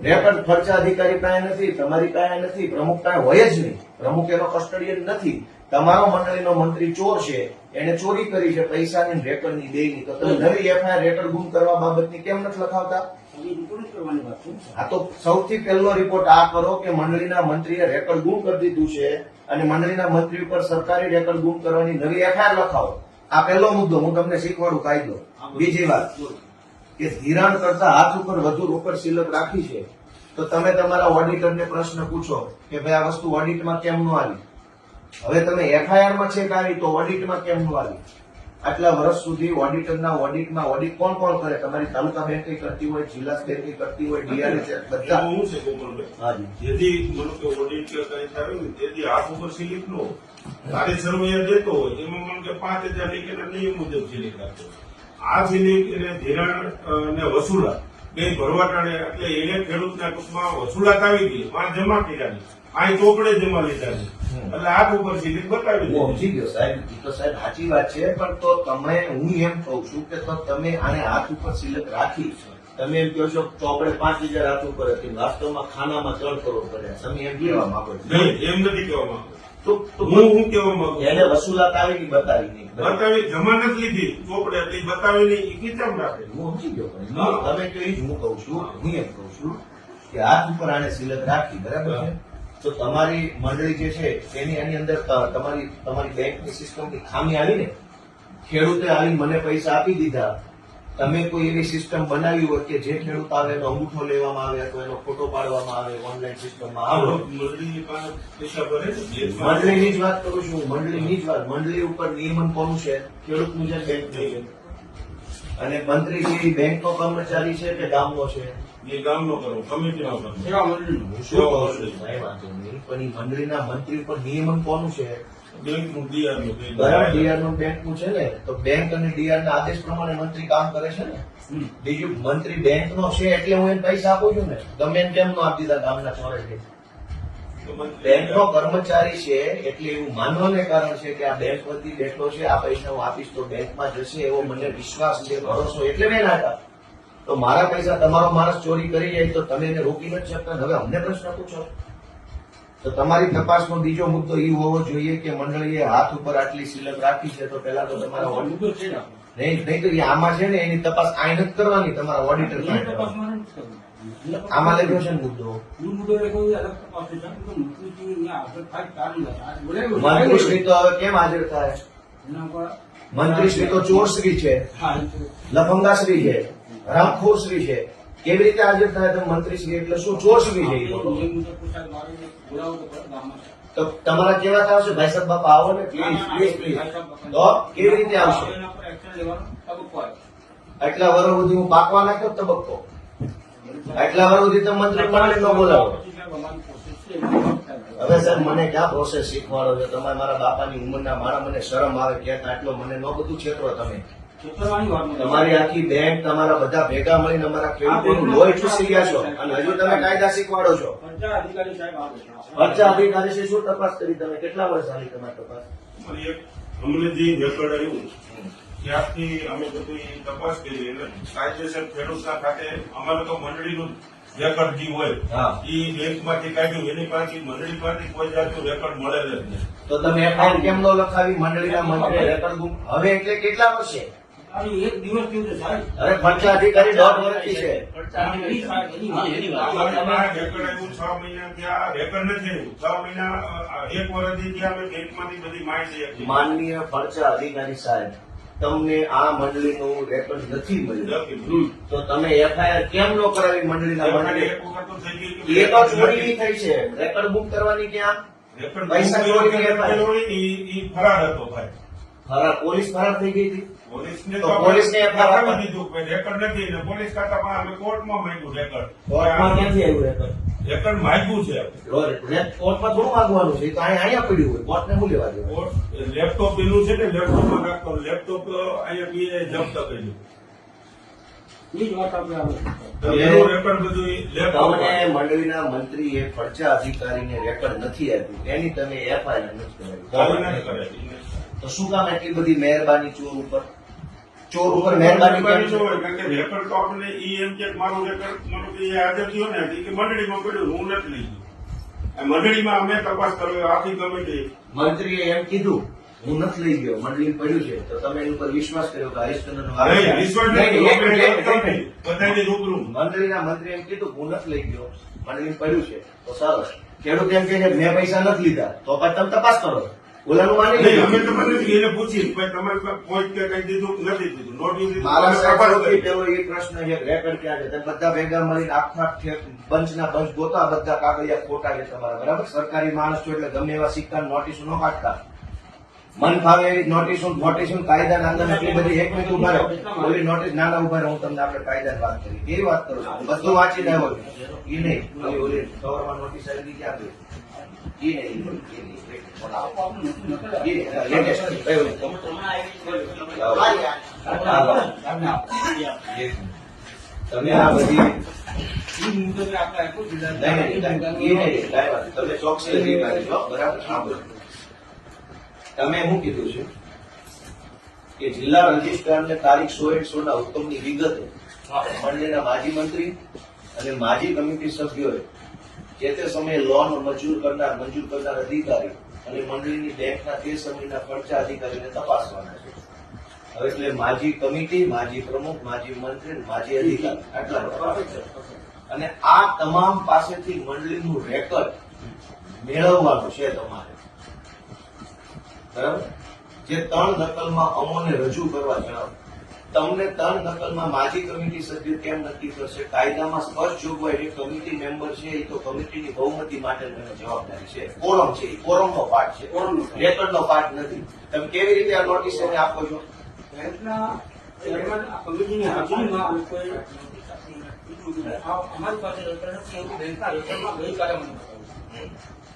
રેકર્ડ ખર્ચા અધિકારી પાસે નથી, તમારી પાસે નથી, પ્રમુખ પાસે હોય જ નહીં, પ્રમુખ એનો કસ્ટડિયન નથી. તમારો મંડળીનો મંત્રી ચોર છે, એને ચોરી કરી છે પૈસાની રેકર્ડની બેયની, તો તમે નવી એફઆઈઆર રેકર્ડ ગુમ કરવા બાબતની કેમ નથી લખાવતા? એ રિપોર્ટ કરવાની વાત છે. આ તો સૌથી પહેલો રિપોર્ટ આ કરો કે મંડળીના મંત્રીએ રેકર્ડ ગુમ કરી દીધું છે અને મંડળીના મંત્રી ઉપર સરકારી રેકર્ડ ગુમ કરવાની નવી એફઆઈઆર લખાવો. આ પહેલો મુદ્દો, હું તમને શીખવાડું કાયદો. બીજી વાત કે ધિરાણ કરતા હાથ ઉપર વધુ રોકડ સિલક રાખી છે તો તમે તમારા ઓડિટરને પ્રશ્ન પૂછો કે ભાઈ આ વસ્તુ ઓડિટમાં કેમ ન આવી? હવે તમે એફઆઈઆરમાં ચેક આવી તો ઓડિટમાં કેમ ન આવી? આટલા વર્ષ સુધી ઓડિટરના ઓડિટમાં ઓડિટ કોણ કોણ કરે? તમારી તાલુકા બેંક કરતી હોય, જિલ્લા બેંક કરતી હોય, ડીઆરએસ બધા. એવું છે ગોપાલભાઈ, હાજી, જેથી મને કે ઓડિટ કે કઈ થાય ને તેથી હાથ ઉપર સિલિપ નો તારે સર્વેયર દેતો હોય એમાં મને કે 5000 લીધેલા નિયમ મુજબ સિલિપ રાખજો. આ સિલિપ એને ધિરાણ ને વસૂલાત બે ભરવાટાણે એટલે એને ખેડૂતના ટૂંકમાં વસૂલાત આવી ગઈ, માં જમા કર્યા અહીં ચોપડે જમા લીધા છે એટલે હાથ ઉપર સિલિપ બતાવી હું દીધી. સમજી ગયો સાહેબ, એ તો સાહેબ સાચી વાત છે, પણ તો તમે, હું એમ કહું છું કે તો તમે આને હાથ ઉપર સિલક રાખી, તમે એમ કહો છો ચોપડે 5000 હાથ ઉપર હતી, વાસ્તવમાં ખાનામાં 3 કરોડ કર્યા, તમે એમ કહેવા માંગો છો? નહીં, એમ નથી કહેવા માંગતો. તો હું કહેવા માંગુ એને વસૂલાત આવી કે બતાવી નહીં? બતાવી જમા નથી લીધી ચોપડે એટલે બતાવી નહીં એ કેમ રાખે? હું સમજી ગયો, પણ તમે કહો એ જ હું કહું છું. હું એમ કહું છું કે હાથ ઉપર આને સિલક રાખી, બરાબર છે, તો તમારી મંડળી જે છે એની અંદર તમારી બેંકની સિસ્ટમની ખામી આવી ને, ખેડૂતે આવીને મને પૈસા આપી દીધા, તમે કોઈ એવી સિસ્ટમ બનાવી હોય કે જે ખેડૂત આવે એનો અંગૂઠો લેવામાં આવે અથવા એનો ફોટો પાડવામાં આવે ઓનલાઈન સિસ્ટમમાં આવે. મંડળીની પાસે પૈસા ભરે છે મંડળીની જ વાત કરું છું, મંડળીની જ વાત. મંડળી ઉપર નિયમન કોનું છે? ખેડૂતનું છે, બેંકનું છે. અને મંત્રી છે એ બેંકનો કર્મચારી છે કે ગામનો છે? એ ગામનો કરો, કમિટીનો કરો. સેવા મંડળીનું. હું શું કહું છું? કાંઈ વાંધો નહીં, પણ એ મંડળીના મંત્રી ઉપર નિયમન કોનું છે? બેંકનું ડીઆરનું બેંક. બરાબર, ડીઆરનું બેંકનું છે ને, તો બેંક અને ડીઆર ના આદેશ પ્રમાણે મંત્રી કામ કરે છે ને. બીજું મંત્રી બેંકનો છે એટલે હું એને પૈસા આપું છું ને, ગમે એને કેમ નો આપી દીધા ગામના ચોરે છે. બેંકનો કર્મચારી છે એટલે એવું માનવાને કારણ છે કે આ બેંક વતી બેઠો છે, આ પૈસા હું આપીશ તો બેંકમાં જશે એવો મને વિશ્વાસ છે, ભરોસો, એટલે મેં નાખ્યા. તો મારા પૈસા તમારો માણસ ચોરી કરી જાય તો તમે એને રોકી નથી શકતા. હવે અમને પ્રશ્ન પૂછો. તો તમારી તપાસનો બીજો મુદ્દો એ હોવો જોઈએ કે મંડળીએ હાથ ઉપર આટલી સિલક રાખી છે તો પહેલા તો તમારા મુદ્દો છે ને આપણો. નહીં તો એ આમાં છે ને એની તપાસ આ નથી કરવાની, તમારા ઓડિટર એની પાસે તપાસમાં નથી કરવું. આમાં લખ્યો છે ને મુદ્દો. હું મુદ્દો એ કહું અલગ તપાસ છે. કારણ કે મંત્રીજી અહીંયા આગળ થાય ચાલી જાય. આજ બોલાવ્યો છે. મંત્રીશ્રી તો હવે કેમ હાજર થાય? એના પર મંત્રીશ્રી તો ચોરશ્રી છે, હા, એ તો લફંગાશ્રી છે, હરામખોરશ્રી છે. કેવી રીતે હાજર થાય તમે મંત્રી શ્રી એટલે શું ચોરસવી છે એ બોલો. નિયમ મુજબ પોશાક મારીને બોલાવો તો ખરા ગામમાં. તો તમારા કેવા આવશે ભાઈ સાહેબ બાપા આવો ને પ્લીઝ પ્લીઝ પ્લીઝ. તો કેવી રીતે આવશે? એના પર એક્શન લેવાનો તબક્કો આવે. આટલા વર્ષ સુધી હું પાકવા નાખ્યો તબક્કો. આટલા વર્ષ સુધી તમે મંત્રી મંડળ ન બોલાવો. પછી સાહેબ અમારી કોશિશ છે એમાં થાય. હવે સર મને ક્યાં પ્રોસેસ શીખવાડો છો તમે? મારા બાપાની ઉંમરના માણસ, મને શરમ આવે ક્યાંક આટલો મને ન બધું છેતરો તમે. છેતરવાની વાત નથી. તમારી આખી બેંક, તમારા બધા ભેગા મળીને અમારા ખેડૂતોનું લોહી ચૂસી ગયા છો અને હજુ તમે કાયદા શીખવાડો છો. પંચાયત અધિકારી સાહેબ આવે છે. ખર્ચા અધિકારી છે, શું તપાસ કરી તમે? કેટલા વર્ષ ચાલી તમારી તપાસ? અમારી એક અમને જે રેકોર્ડ આવ્યું ત્યારથી અમે બધું ઈ તપાસ કરી એટલે કાયદેસર ખેડૂતના ખાતે અમારે તો મંડળીનું રેકોર્ડ જે હોય હા. એ બેંકમાંથી કાઢ્યું એની પાસે મંડળી પાસે કોઈ જાતનું રેકોર્ડ મળેલ જ નહીં. તો તમે એફઆઈઆર કેમ ન લખાવી? મંડળીના મંત્રી રેકર્ડ ગુમ હવે એટલે કેટલા વર્ષે? આવી એક દિવસ કેવું છે સાહેબ? અરે ખર્ચા અધિકારી 1.5 વર્ષથી છે. એની સાહેબ, એની વાત. અમારે પાસે રેકોર્ડ આવ્યું 6 મહિના ત્યાં રેકોર્ડ નથી આવ્યું 6 મહિના એક વર્ષથી ત્યાં અમે બેંકમાંથી બધી માહિતી આપી. માનનીય ખર્ચા અધિકારી સાહેબ, તમને આ મંડળીનું રેકર્ડ નથી મળ્યું નથી. તો તમે એફઆઈઆર કેમ ન કરાવી મંડળીના મંત્રી? એક વખત તો થઈ ગઈ કે એ તો ચોરી થઈ છે. રેકર્ડ બુક કરવાની ક્યાં? રેકોર્ડ પૈસા ચોરીની કરેલો હોય ને ઈ ફરાર હતો ભાઈ. ફરાર, પોલીસ ફરાર થઈ ગઈ હતી. પોલીસને તો પોલીસને FIR આપી દીધું કે રેકોર્ડ નથી ને પોલીસ ખાતામાં અમે કોર્ટમાં માંગ્યું રેકોર્ડ. કોર્ટમાં ક્યાંથી આવ્યું રેકર્ડ? રેકોર્ડ માંગ્યું છે. કોર્ટમાં થોડું માંગવાનું છે? એ તો અહીંયા પડ્યું હોય. કોર્ટને શું લેવા દેવાનું? કોર્ટ લેપટોપ એનું છે ને લેપટોપમાં રાખતો લેપટોપ અહીંયા બીએ જપ્ત કર્યું. એ જ વાત આપણે આવે. તો એનું રેકોર્ડ બધું લેપટોપ તમને મંડળીના મંત્રીએ ખર્ચા અધિકારીને રેકર્ડ નથી આપ્યું, એની તમે એફઆઈઆર નથી કરાવી. તો શું કામ એટલી બધી મહેરબાની ચોર ઉપર? ચોર ઉપર મહેરબાની કેમ છે? કારણ કે રેકોર્ડ તો આપણને ઈ એમ કે મારું રેકોર્ડ મારું કે હાજર થયો ને કે મંડળીમાં પડ્યું હું નથી લઈ ગયો. આ મંડળીમાં અમે તપાસ કરવી આખી કમિટી મંત્રીએ એમ કીધું હું નથી લઈ ગયો, મંડળી પડ્યું છે. તો તમે એની ઉપર વિશ્વાસ કર્યો કે હરીશચંદ્રનો નહીં, વિશ્વાસ નથી. નહીં, એક મિનિટ, એક આપણે મિનિટ. બધાની રૂબરૂ મંત્રીના મંત્રી એમ કીધું હું નથી લઈ ગયો, મંડળી પડ્યું છે. તો સરસ. ખેડૂત એમ કહે છે મેં પૈસા નથી લીધા, તો પછી તમે તપાસ કરો. ઓલાનું માની નહીં, અમે લીધું. તમને એને પૂછી ભાઈ તમારે કોઈ કે કઈ દીધું કે નથી દીધું નોટિસ દીધું મારા અમે સાહેબ તપાસ સૌથી કરી. પહેલો એ પ્રશ્ન છે કે રેકર્ડ ક્યાં છે? તમે બધા ભેગા મળીને આખા બંચના બંચ ગોતા, બધા કાગળિયા ખોટા છે તમારા, બરાબર? સરકારી માણસ છો એટલે ગમે એવા સિક્કા નોટિસો ન કાઢતા. મન ફાવે એવી નોટિસો કાયદા નાંદર એટલી બધી એક મિનિટ ઉભા રહો. ઓલી નોટિસ નાના ઉભા રહો, હું તમને આપણે કાયદાની વાત કરી. કેવી વાત કરું છું? બધું વાંચી આવ્યો છું. એ નહીં, ઓલી કવરમાં નોટિસ આવી ગઈ ક્યાં ગઈ? એ નહીં, એ નહીં. તમે આ બધી એ મુજબ આપણે આપ્યું જિલ્લા. તમે ચોકસી અધિકારી છો, બરાબર? સાંભળો. તમે શું કીધું છે કે જિલ્લા રજિસ્ટ્રારને તારીખ 16/16 હુકમની વિગતે મંડળીના માજી મંત્રી અને માજી કમિટી સભ્યોએ જે તે સમયે લોન મંજૂર કરનાર અધિકારી અને મંડળીની બેંકના તે સમયના ખર્ચા અધિકારીને તપાસવાના છે. હવે એટલે માજી કમિટી, માજી પ્રમુખ, માજી મંત્રી અને માજી અધિકારી આટલા તપાસ. અને આ તમામ પાસેથી મંડળીનું રેકર્ડ મેળવવાનું છે તમારે, બરાબર? જે 3 નકલમાં અમોને રજૂ કરવા જણાવો. તમને 3 નકલમાં માજી કમિટી સભ્ય કેમ નક્કી કરશે? કાયદામાં સ્પષ્ટ જોગવાઈ છે, કમિટી મેમ્બર છે એ તો કમિટીની બહુમતી માટે જવાબદારી છે. કોરમ છે, એ કોરમનો પાર્ટ છે, રેકર્ડનો પાર્ટ નથી. તમે કેવી રીતે આ નોટિસ એને આપો છો? બેંકના ચેરમેન આ કમિટીની હાજરીમાં કોઈ અમારી પાસે રેકર્ડ નથી એવું બેંકના રેકર્ડમાં ગઈકાલે મને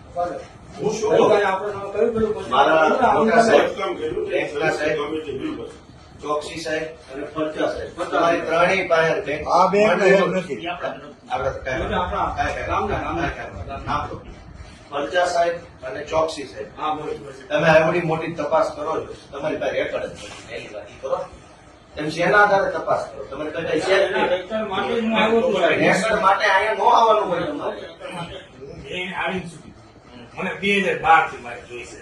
બતાવ્યું. હું શું ગઈકાલે કહું? આપણે તમે કયું કયું મારા મોટા સાહેબ, કામ કર્યું બેંકના સાહેબ, કમિટી બિલ ચોકસી સાહેબ અને ફરજા સાહેબ, તમારી ત્રણેય પાસે બેંક આ બેંક હેડ નથી. ફરજા સાહેબ અને ચોકસી સાહેબ, હા બોલો. તમે આવડી મોટી તપાસ કરો છો, તમારી પાસે રેકર્ડ જ નથી. એની વાત ઈ કરો. તમે શેના આધારે તપાસ કરો? તમારે કઈ છે જ નહીં. રેકર્ડ માટે જ હું આવ્યો છું સાહેબ. રેકર્ડ માટે અહીંયા ન આવવાનું હોય તમારે. એ આવીને શું કીધું? મને 2012 થી મારે જોઈશે.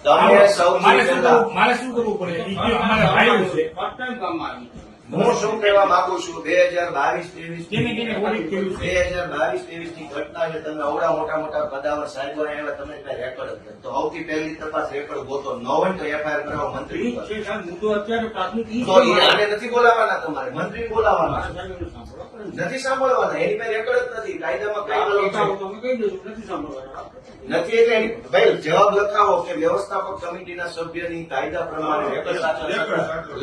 તમે સૌથી પહેલા મારે શું કરવું પડે? ઈ જે અમારા ભાઈઓ છે ફર્સ્ટ ટાઈમ કામમાં આવી છે. હું શું કહેવા માંગુ છું, 2022-23 કેને કેને ઓડિટ કર્યું છે? 2022-23 ની ઘટના છે. તમે અવડા મોટા પદાવર સાહેબો આવ્યા, તમે કઈ રેકર્ડ જ નથી. તો સૌથી પહેલી તપાસ રેકર્ડ ગોતો. ન હોય તો એફઆઈઆર કરાવો મંત્રી ઈ ઉપર. છે સાહેબ, મુદ્દો અત્યારે પ્રાથમિક ઈ તો એ આને નથી બોલાવાના, તમારે મંત્રી બોલાવાના. મારા સાહેબ એનું સાંભળો. નથી સાંભળવાના, એની પાસે રેકોર્ડ જ નથી. કાયદામાં કઈ ગયેલું છે? તમે કહી દેજો નથી સાંભળવાના. નથી એટલે ભાઈ જવાબ લખાવો કે વ્યવસ્થાપક કમિટીના સભ્યની કાયદા પ્રમાણે રેકોર્ડ સાચો છે.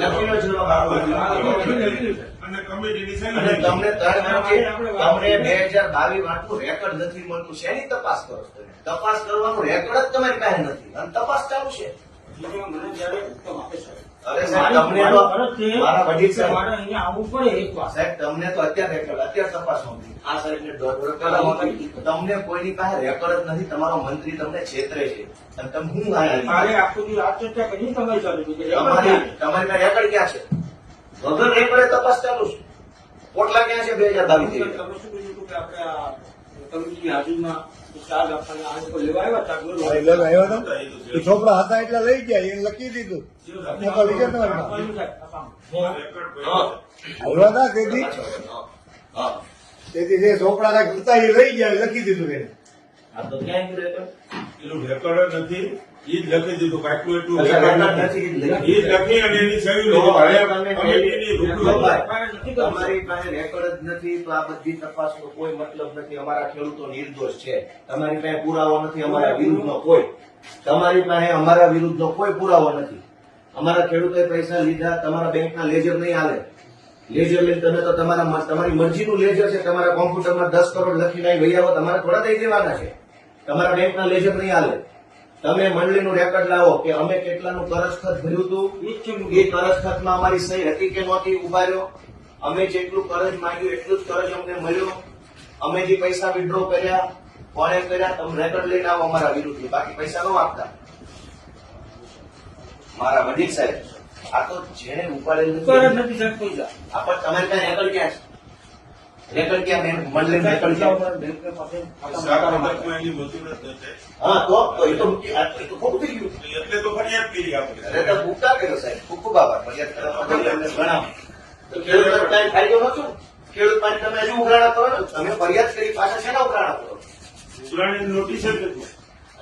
લખીનો જવાબ આપો. અને કમિટીની અને તમને 3 વર્ષથી તમને 2022 વાળું રેકોર્ડ નથી મળતું. શેની તપાસ કરો છો તમે? તપાસ કરવાનું રેકોર્ડ જ તમારી પાસે નથી અને તપાસ ચાલુ છે. મને જ્યારે હુકમ આપે સાહેબ. અરે સાહેબ તમને તો મારા વડીલ સાહેબ મારે અહીંયા આવવું પડે એક વાર. સાહેબ તમને તો અત્યારે તપાસ માંગી આ સાહેબને દોઢ કરાવો. તમને કોઈની પાસે રેકોર્ડ જ નથી. તમારો મંત્રી તમને છેતરે છે અને તમે હું મારે આયા આખું દી આ ચર્ચા કરી તમારી સાથે કે તમારી પાસે રેકોર્ડ ક્યાં છે? વગર રેકોર્ડે તપાસ ચાલુ છે. પોટલા ક્યાં છે 2022 તમે શું કીધું હતું કે આપણે આ કમિટીની હાજરીમાં ચાર્જ આપવાના આ લોકો લેવા આવ્યા હતા બોલો. ભાઈ લોક આવ્યો હતો એ છોકરા હતા એટલે લઈ ગયા એને લખી દીધું મોકલી ગયા તમારી પાસે. આપવાનું સાહેબ, આપવાનું. આવ્યા હતા તેથી હા તેથી જે છોકરા હતા એ લઈ ગયા એ લખી દીધું એને. આ તો ક્યાં ગયું રેકોર્ડ? એનું રેકોર્ડ જ નથી, ઈ જ લખી દીધું કાંઈક એટલું અચ્છા, રેકોર્ડ રેકોર્ડ નથી. નથી. ઈ જ લખી અને એની સહી તો લીધી. હવે હવે તમે કમિટીની રૂબરૂ તમારી પાસે રેકોર્ડ જ નથી તો આ બધી તપાસનો કોઈ મતલબ નથી. અમારા ખેડૂતો નિર્દોષ છે. તમારી પાસે પુરાવો નથી અમારા વિરુદ્ધનો કોઈ. તમારી પાસે અમારા વિરુદ્ધનો કોઈ પુરાવો નથી. અમારા ખેડૂતોએ પૈસા લીધા, તમારા બેંકના લેજર નહીં હાલે. લેજર લઈને તમે તો તમારી મરજીનું લેજર છે. તમારા કોમ્પ્યુટરમાં 10 કરોડ લખીને અહીં વહી આવો, તમારે થોડા દઈ દેવાના છે. તમારા બેંકના લેજર નહીં હાલે. તમે મંડળીનું રેકોર્ડ લાવો કે અમે કેટલાનું કરજ ખત ભર્યું હતું, એ કરજ ખતમાં અમારી સહી હતી કે નહોતી, ઉભા રહ્યો. અમે જેટલું કરજ માંગ્યું એટલું જ કરજ અમને મળ્યું. અમે જે પૈસા વિડ્રો કર્યા કોણે કર્યા તમે રેકોર્ડ લઈને આવો અમારા વિરુદ્ધ. બાકી પૈસા ન આપતા. મારા વડીલ સાહેબ આ તો જેને ઉપાડેલ ઉપર જ નથી. નથી સાહેબ પૈસા. આ પણ તમારી પાસે રેકોર્ડ ક્યાં છે? રેકોર્ડ ક્યાં? મંડળી રેકોર્ડ ક્યાં? બેંક પાસે સાતમાં એની મજૂર જ નથી. હા તો એ તો ખોટું થઈ ગયું. એટલે તો ફરિયાદ કરી આપણે. અરે તો ભૂકા કર્યો સાહેબ. ખૂબ ખૂબ આભાર. ફરિયાદ કરવા માટે અમને જણાવો. તો ખેડૂતોને કાંઈ ફાયદો નતો. ખેડૂત માટે તમે હજુ ઉઘરાણા કરો ને. તમે ફરિયાદ કરી પાછા શેના ઉઘરાણા કરો? ઉઘરાણીની નોટિસ જ નથી.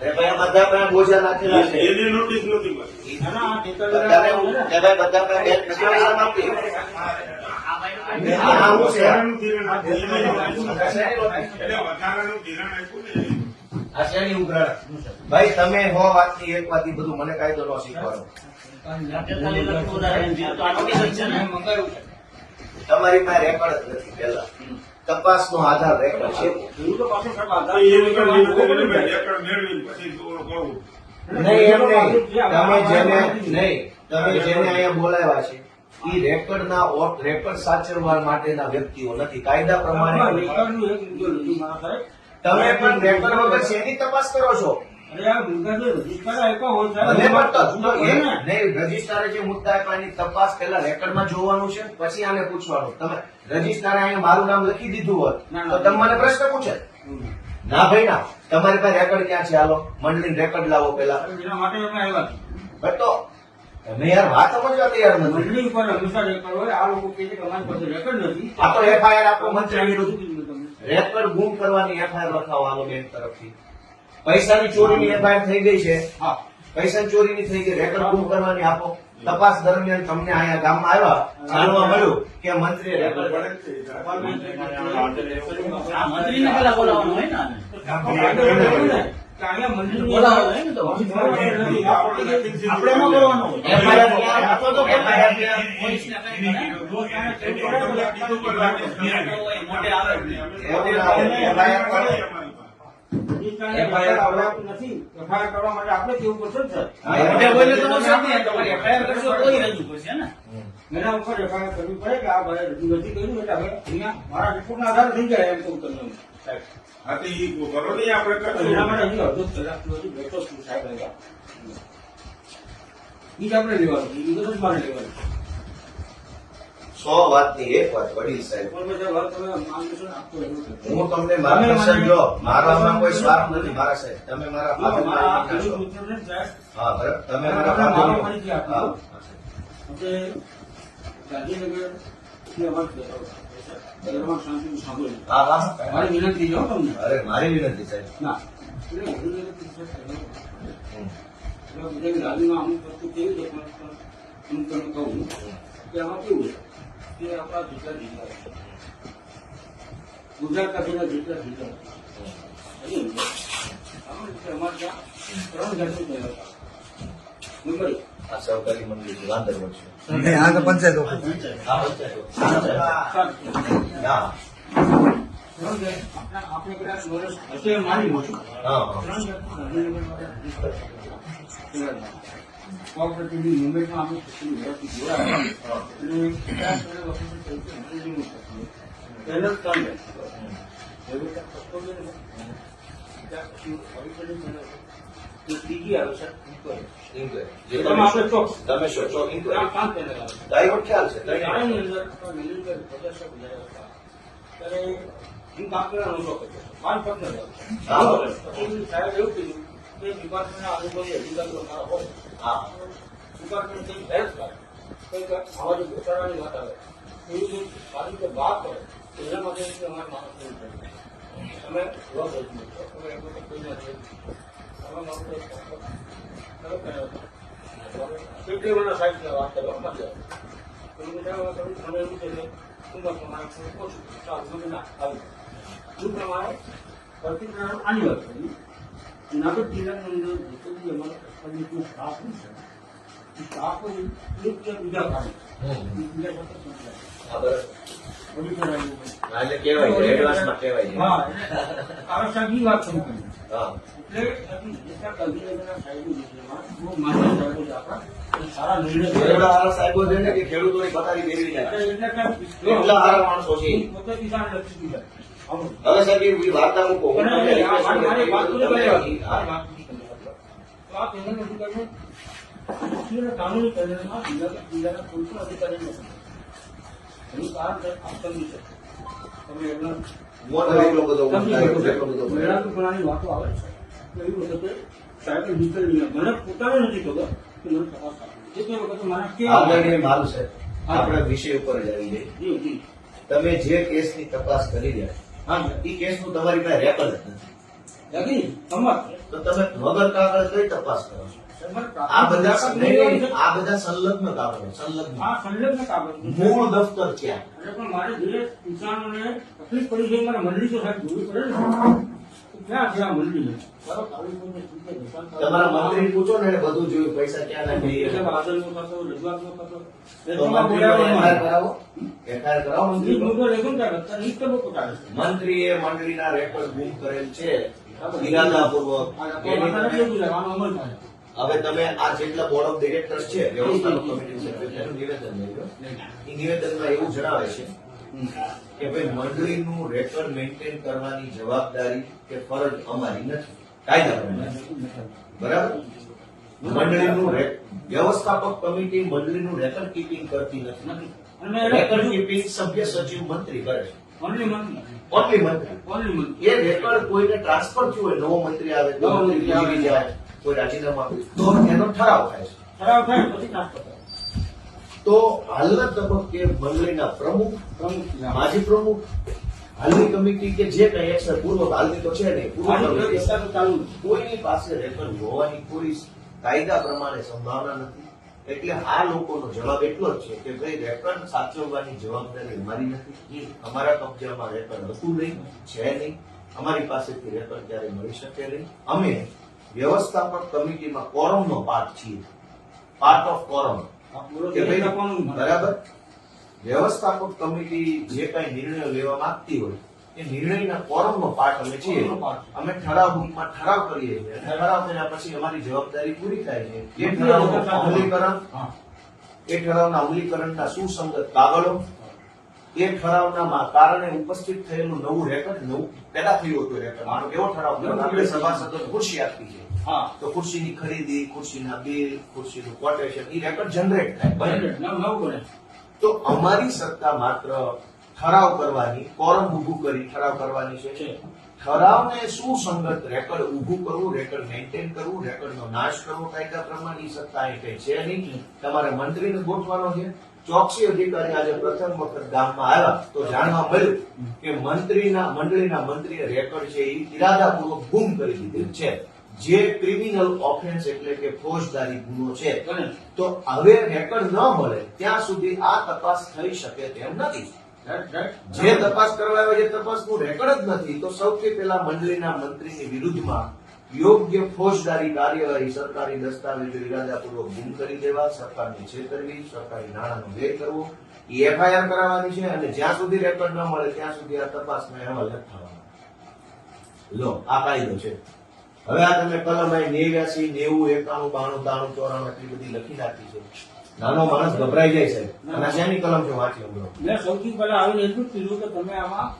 અરે ભાઈ આ બધા પાસે બોજા નાખેલા છે. એની નોટિસ નથી મળી. ના, ટેકર બધાને કે ભાઈ બધા પાસે બેંક નથી પૈસા માંગતી. આ હું છે. વધારાનું ધિરાણ આપ્યું. એટલે વધારાનું ધિરાણ આપ્યું ને. આ શેની ઉઘરાણા? ભાઈ તમે હો વાતની એક વાત બધું મને કાયદો ન શીખવાનો. મંગાવ્યું છે. તમારી પાસે રેકોર્ડ જ નથી. પેલા તપાસનો આધાર રેકોર્ડ છે. ખેડૂતો પાસે સાહેબ આધાર એ રેકોર્ડ લીધો એટલે ભાઈ રેકોર્ડ મેળવીને પછી થોડું કહું. નહીં એમ નહીં. તમે જેને અહીંયા બોલાવ્યા છે એ રેકોર્ડના રેકોર્ડ સાચવવા માટેના વ્યક્તિઓ નથી. કાયદા પ્રમાણે રેકર્ડનું એક મુદ્દો લીધું મારા સાહેબ. તમે પણ રેકોર્ડ વગર શેની તપાસ કરો છો? અરે આ મુદ્દા જે રજીસ્ટર આપ્યા હોય ભલે સાહેબ, પણ તો હોય ને. નહીં રજીસ્ટ્રારે જે મુદ્દા આપ્યા એની તપાસ પેલા રેકોર્ડમાં જોવાનું છે, પછી આને પૂછવાનું. તમે રજીસ્ટ્રારે અહીંયા મારું નામ લખી દીધું હોત તો તમે મને પ્રશ્ન પૂછે ના ભાઈ ના. તમારી પાસે રેકોર્ડ ક્યાં છે? હાલો મંડળી રેકોર્ડ લાવો પેલા. એના માટે અમે આવ્યા છીએ. બટ તો તમે યાર વાત સમજવા તૈયાર નથી. મંડળી ઉપર હંમેશા રેકર્ડ હોય. આ લોકો કહે છે કે અમારી પાસે રેકર્ડ નથી. આ તો એફઆઈઆર આપો મંત્રી વિરુદ્ધ. શું કીધું તમને? રેકોર્ડ ગુમ કરવાની એફઆઈઆર લખાવો હાલો બેંક તરફથી. પૈસાની ચોરીની એફઆઈઆર થઈ ગઈ છે. હા. પૈસાની ચોરીની થઈ ગઈ. રેકોર્ડ ગુમ કરવાની આપો. તપાસ દરમિયાન તમને અહીંયા ગામમાં આવ્યા જાણવા મળ્યું કે મંત્રીએ રેકોર્ડ આ મંત્રીને પેલા બોલાવવાનું હોય ને આને. કે અહીંયા મંત્રીને બોલાવવાનું હોય ને તો. આપણે ન કરવાનું હોય. એફઆઈઆર ક્યાં આપો તો એફઆઈઆર ક્યાં? પોલીસને કઈ મોટે આવે એફઆઈઆર કરો. FIR આવડતું નથી. FIR કરવા માટે આપણે કેવું પડશે ને સર? હા, મોટે બોલે તો સામે તમારે FIR કરશો તોય રજૂ કરશે ને. એના ઉપર FIR કરવી પડે કે આ ભાઈ રજૂ નથી કર્યું એટલે હવે અહીંયા મારા રિપોર્ટના આધારે થઈ જાય એમ કહું તમને સાહેબ. હા તો ઈ કરો ને આપણે કરશું. એના માટે હજી અડધો કલાકથી વધુ બેઠો છું સાહેબ અહીંયા. ઈ જ આપણે લેવાનું છે. ઈ બધું જ મારે લેવાનું છે. 100 વાતની એક વાત વડીલ સાહેબ. પણ બધા વાત તમે માર્ગદર્શન આપતો રહેવું છે. હું તમને માર્ગદર્શન જો મારામાં કોઈ સ્વાર્થ નથી મારા સાહેબ. તમે મારા જો, મારા આ ફાધર ખેડૂત મિત્રોને સાહેબ હા બરાબર. તમે આપણે મારા મારો ફાધર પરિચય આપો. હા આપણે ગાંધીનગરથી અમારે દરબાર શાંતિનું સાંભળ્યું. હા હા. મારી વિનંતી છે હો તમને. અરે મારી વિનંતી સાહેબ. ના એટલે ગાંધીનગરથી સર હમ. એટલે બધાની ગાડીમાં અમુક વસ્તુ કેવી છે પણ હું તમને કહું કે આમાં કેવું છે કે આપણા જુદા જુદા છે. ગુજરાત કાશીના જેટલા જિલ્લા હતા એની અંદર સામાન્ય રીતે અમારે ત્યાં 3 જાતની બહેનો હતા. મુંબઈ આ સહકારી મંડળી છે વાંદરવડ છે નહીં, આ તો પંચાયત ઓફિસ. આ પંચાયત ના આપણે કદાચ વર્ષ હશે મારી મોટું હા 3 જાતની કોઓપરેટિવની મુંબઈમાં આપણે ખુશી વ્યવસ્થિત જોડાયા અને કદાચ વખતે પહેલો 3 ત્રીજી આવે છે ઇન્ક્વાયરી. તમે આપણે ચોક તમે શું છો ઇન્ક્વાયરી 5 પેનલ આવે ડાયવર્ટ ખ્યાલ છે શાળાની અંદર નિરંતર પ્રદર્શક જ્યારે હતા ત્યારે હું કામ કરવાનો શોખ હતો 5 પગને પછી સાહેબ એવું કીધું કે ડિપાર્ટમેન્ટના અનુભવી અધિકારીઓ મારા હોય હા ડિપાર્ટમેન્ટ કંઈક હેલ્પ કરે કંઈક આવા જે ઘોટાળાની વાત આવે એવી કંઈક સારી રીતે વાત કરે તો એના માટે અમારે માણસ નહીં થાય તમે જવાબ તમે એમ કોઈ નથી તમે મારું કેટલી વર્ષ સાહેબ વાત કરવા મજા આવે મને એવું છે કે ઉંમર પ્રમાણે થોડું ઓછું સારું મને ના આવ્યું એ પ્રમાણે પ્રતિક્રિયા આની વાત કરી જુનાગઢ જિલ્લાની અંદર જેટલો બી અમારો કસ્ટમરનો સ્ટાફ છે એ સ્ટાફ એક કે બીજા કામ બીજા સાથે સંકળાયેલો. હા બરાબર ઓડિટર આવ્યું. હા, એટલે કહેવાય છે એડવાન્સમાં કહેવાય છે હા એટલે આવશ્યક ઈ વાત શરૂ કરી હા એટલે જેટલા ગાંધીનગરના સાહેબની વિષયમાં બહુ માન્ય સાહેબો છે આપણા એ સારા નિર્ણય એવડા કર્યા. હારા સાહેબો છે ને કે ખેડૂતોની પથારી ફેરવી નાખે. એટલે એટલા હારા માણસો છે. પોતે કિસાન લક્ષી દીધા આવું. હવે સાહેબ એ વાર્તા મૂકો હું તમને અને request કરું. મારી વાત પૂરી કરી તમે- હા. વાત પૂરી કરી. તો આ પેનલ અધિકારીઓ કાનૂની પેનલમાં જિલ્લાના કોઈ પણ અધિકારી નથી. એનું કારણ છે આપ સમજી શકો. તમે એમના મોઢો એટલો બધો ઉઠાય, એટલો બધો બોલે. ઘણાની વાતો આવે છે તો એવી વખતે સાહેબે નીકળી મને પોતાને નથી ખબર કે મને તપાસ આપી એ વખતે મારા કેવા આદરણીય મારું સાહેબ, આપણે વિષય ઉપર જ આવી જઈએ. જી જી તમે જે કેસની તપાસ કરી રહ્યા હા એ કેસનું તમારી પાસે રેકોર્ડ જ નથી. યાદી તમાર તો તમે વગર કાગળ કઈ તપાસ કરો છો? આ બધા આ બધા સંલગ્ન કાગળો સંલગ્ન આ સંલગ્ન કાગળ મૂળ દફતર ક્યાં? એટલે પણ મારે જે કિસાનોને તકલીફ પડી છે મારે મંડળી તો સાહેબ જોવી પડે ને તો ક્યાં છે આ મંડળી બરાબર આવી કોઈને ચૂકે નિશાન કરો. તમારા મંત્રી પૂછો ને એને બધું જોયું પૈસા ક્યાં નાખી એટલે આદરનો થતો રજૂઆતનો થતો તો મંત્રીનો FIR કરાવો FIR કરાવો મંત્રીનો. મુદ્દો લેખો ને ત્યાં અત્યારે ઈ તબક્કો ચાલે છે. મંત્રીએ મંડળીના રેકોર્ડ ગુમ કરેલ છે ઇરાદાપૂર્વક. એની તમે- હવે તમે આ જેટલા બોર્ડ ઓફ ડિરેક્ટર્સ છે વ્યવસ્થાપક કમિટી સેક્રેટરીનું નિવેદન લઈ લો. એ નિવેદનમાં એવું જણાવે છે કે ભાઈ મંડળીનું રેકોર્ડ મેન્ટેન કરવાની જવાબદારી કે ફરજ અમારી નથી કાયદા પ્રમાણે. બરાબર? મંડળીનું વ્યવસ્થાપક કમિટી મંડળીનું રેકોર્ડ કીપિંગ કરતી નથી. નથી. અને રેકોર્ડ કીપિંગ સભ્ય સચિવ મંત્રી કરે છે. ઓનલી મંત્રી ઓનલી મંત્રી. ઓનલી મંત્રી એ રેકોર્ડ કોઈને ટ્રાન્સફર થયું હોય, નવો મંત્રી આવે તો નવો મંત્રી આવે. મંત્રી જાય, કોઈ રાજીનામું આપે તો એનો ઠરાવ થાય છે. ખરાબ થાય પછી ટ્રાન્સફર થાય તો હાલના તબક્કે મંડળીના પ્રમુખ, પ્રમુખ માજી પ્રમુખ, હાલની કમિટી કે જે કઈ એક્શન પૂર્વ હાલની તો છે નહીં, પૂર્વ કમિટી, ચાલુ કોઈની પાસે રેકોર્ડ હોવાની કોઈ કાયદા પ્રમાણે સંભાવના નથી. એટલે આ લોકોનો જવાબ એટલો જ છે કે ભાઈ રેકોર્ડ સાચવવાની જવાબદારી અમારી નથી. અમારા કબજામાં રેકોર્ડ હતું નહીં, છે નહીં. અમારી પાસેથી રેકોર્ડ ક્યારે મળી શકે નહીં. અમે વ્યવસ્થાપક કમિટીમાં કોરમનો પાર્ટ છીએ, પાર્ટ ઓફ કોરમ. કે ભાઈ બરાબર વ્યવસ્થાપક કમિટી જે કઈ નિર્ણયો લેવા માંગતી હોય એ નિર્ણયના કોરમનો પાર્ટ અમે છીએ. અમે ઠરાવ રૂપમાં ઠરાવ કરીએ છીએ. અને ઠરાવ કર્યા પછી અમારી જવાબદારી પૂરી થાય છે. એ ઠરાવનું અમલીકરણ, એ ઠરાવના અમલીકરણના સુસંગત કાગળો, એ ઠરાવના કારણે ઉપસ્થિત થયેલું નવું રેકોર્ડ, નવું પેદા થયું હતું રેકોર્ડ. આનો કેવો ઠરાવ થયો? આપણે સભાસદોને ખુરશી આપી છે હા તો ખુરશીની ખરીદી, ખુરશીના બિલ, ખુરશીનું કોટેશન, એ રેકોર્ડ જનરેટ થાય. બરાબર? નવું બને તો અમારી સત્તા માત્ર ઠરાવ કરવાની, કોરમ ઊભું કરી ઠરાવ કરવાની છે. ઠરાવને સુસંગત રેકોર્ડ ઊભું કરવું, રેકોર્ડ મેન્ટેન કરવું, રેકોર્ડનો નાશ કરવો કાયદા પ્રમાણે એ સત્તા અહીં કઈ છે નહીં. તમારે મંત્રીને ગોઠવાનો છે. ચોકસી અધિકારી આજે પ્રથમ વખત ગામમાં આવ્યા તો જાણવા મળ્યું કે મંડળીના મંત્રીએ રેકોર્ડ છે એ ઇરાદાપૂર્વક ગુમ કરી દીધેલ છે, જે ક્રિમિનલ ઓફેન્સ એટલે કે ફોજદારી ગુનો છે. તો હવે રેકોર્ડ ન મળે ત્યાં સુધી આ તપાસ થઈ શકે તેમ નથી. જે તપાસ કરવા આવે એ તપાસનું રેકોર્ડ જ નથી તો સૌથી પહેલા મંડળીના મંત્રીની વિરુદ્ધમાં યોગ્ય ફોજદારી કાર્યવાહી સરકારી દસ્તાવેજો ઇરાદાપૂર્વક ગુમ કરી દેવા, સરકારની છેતરવી, સરકારી નાણાંનો વ્યય કરવો એ એફઆઈઆર કરાવવાની છે અને જ્યાં સુધી રેકોર્ડ ન મળે ત્યાં સુધી આ તપાસનો અહેવાલ નથી થવાનો. લો આ કાયદો છે. હવે આ તમે કલમ 89, 90, 91, 92, 93, 94 એટલી બધી લખી નાખી છે. નાનો માણસ ગભરાઈ જાય છે અને શેની કલમ છે વાંચી લો. મેં સૌથી પહેલા આવીને એટલું જ કીધું કે તમે આમાં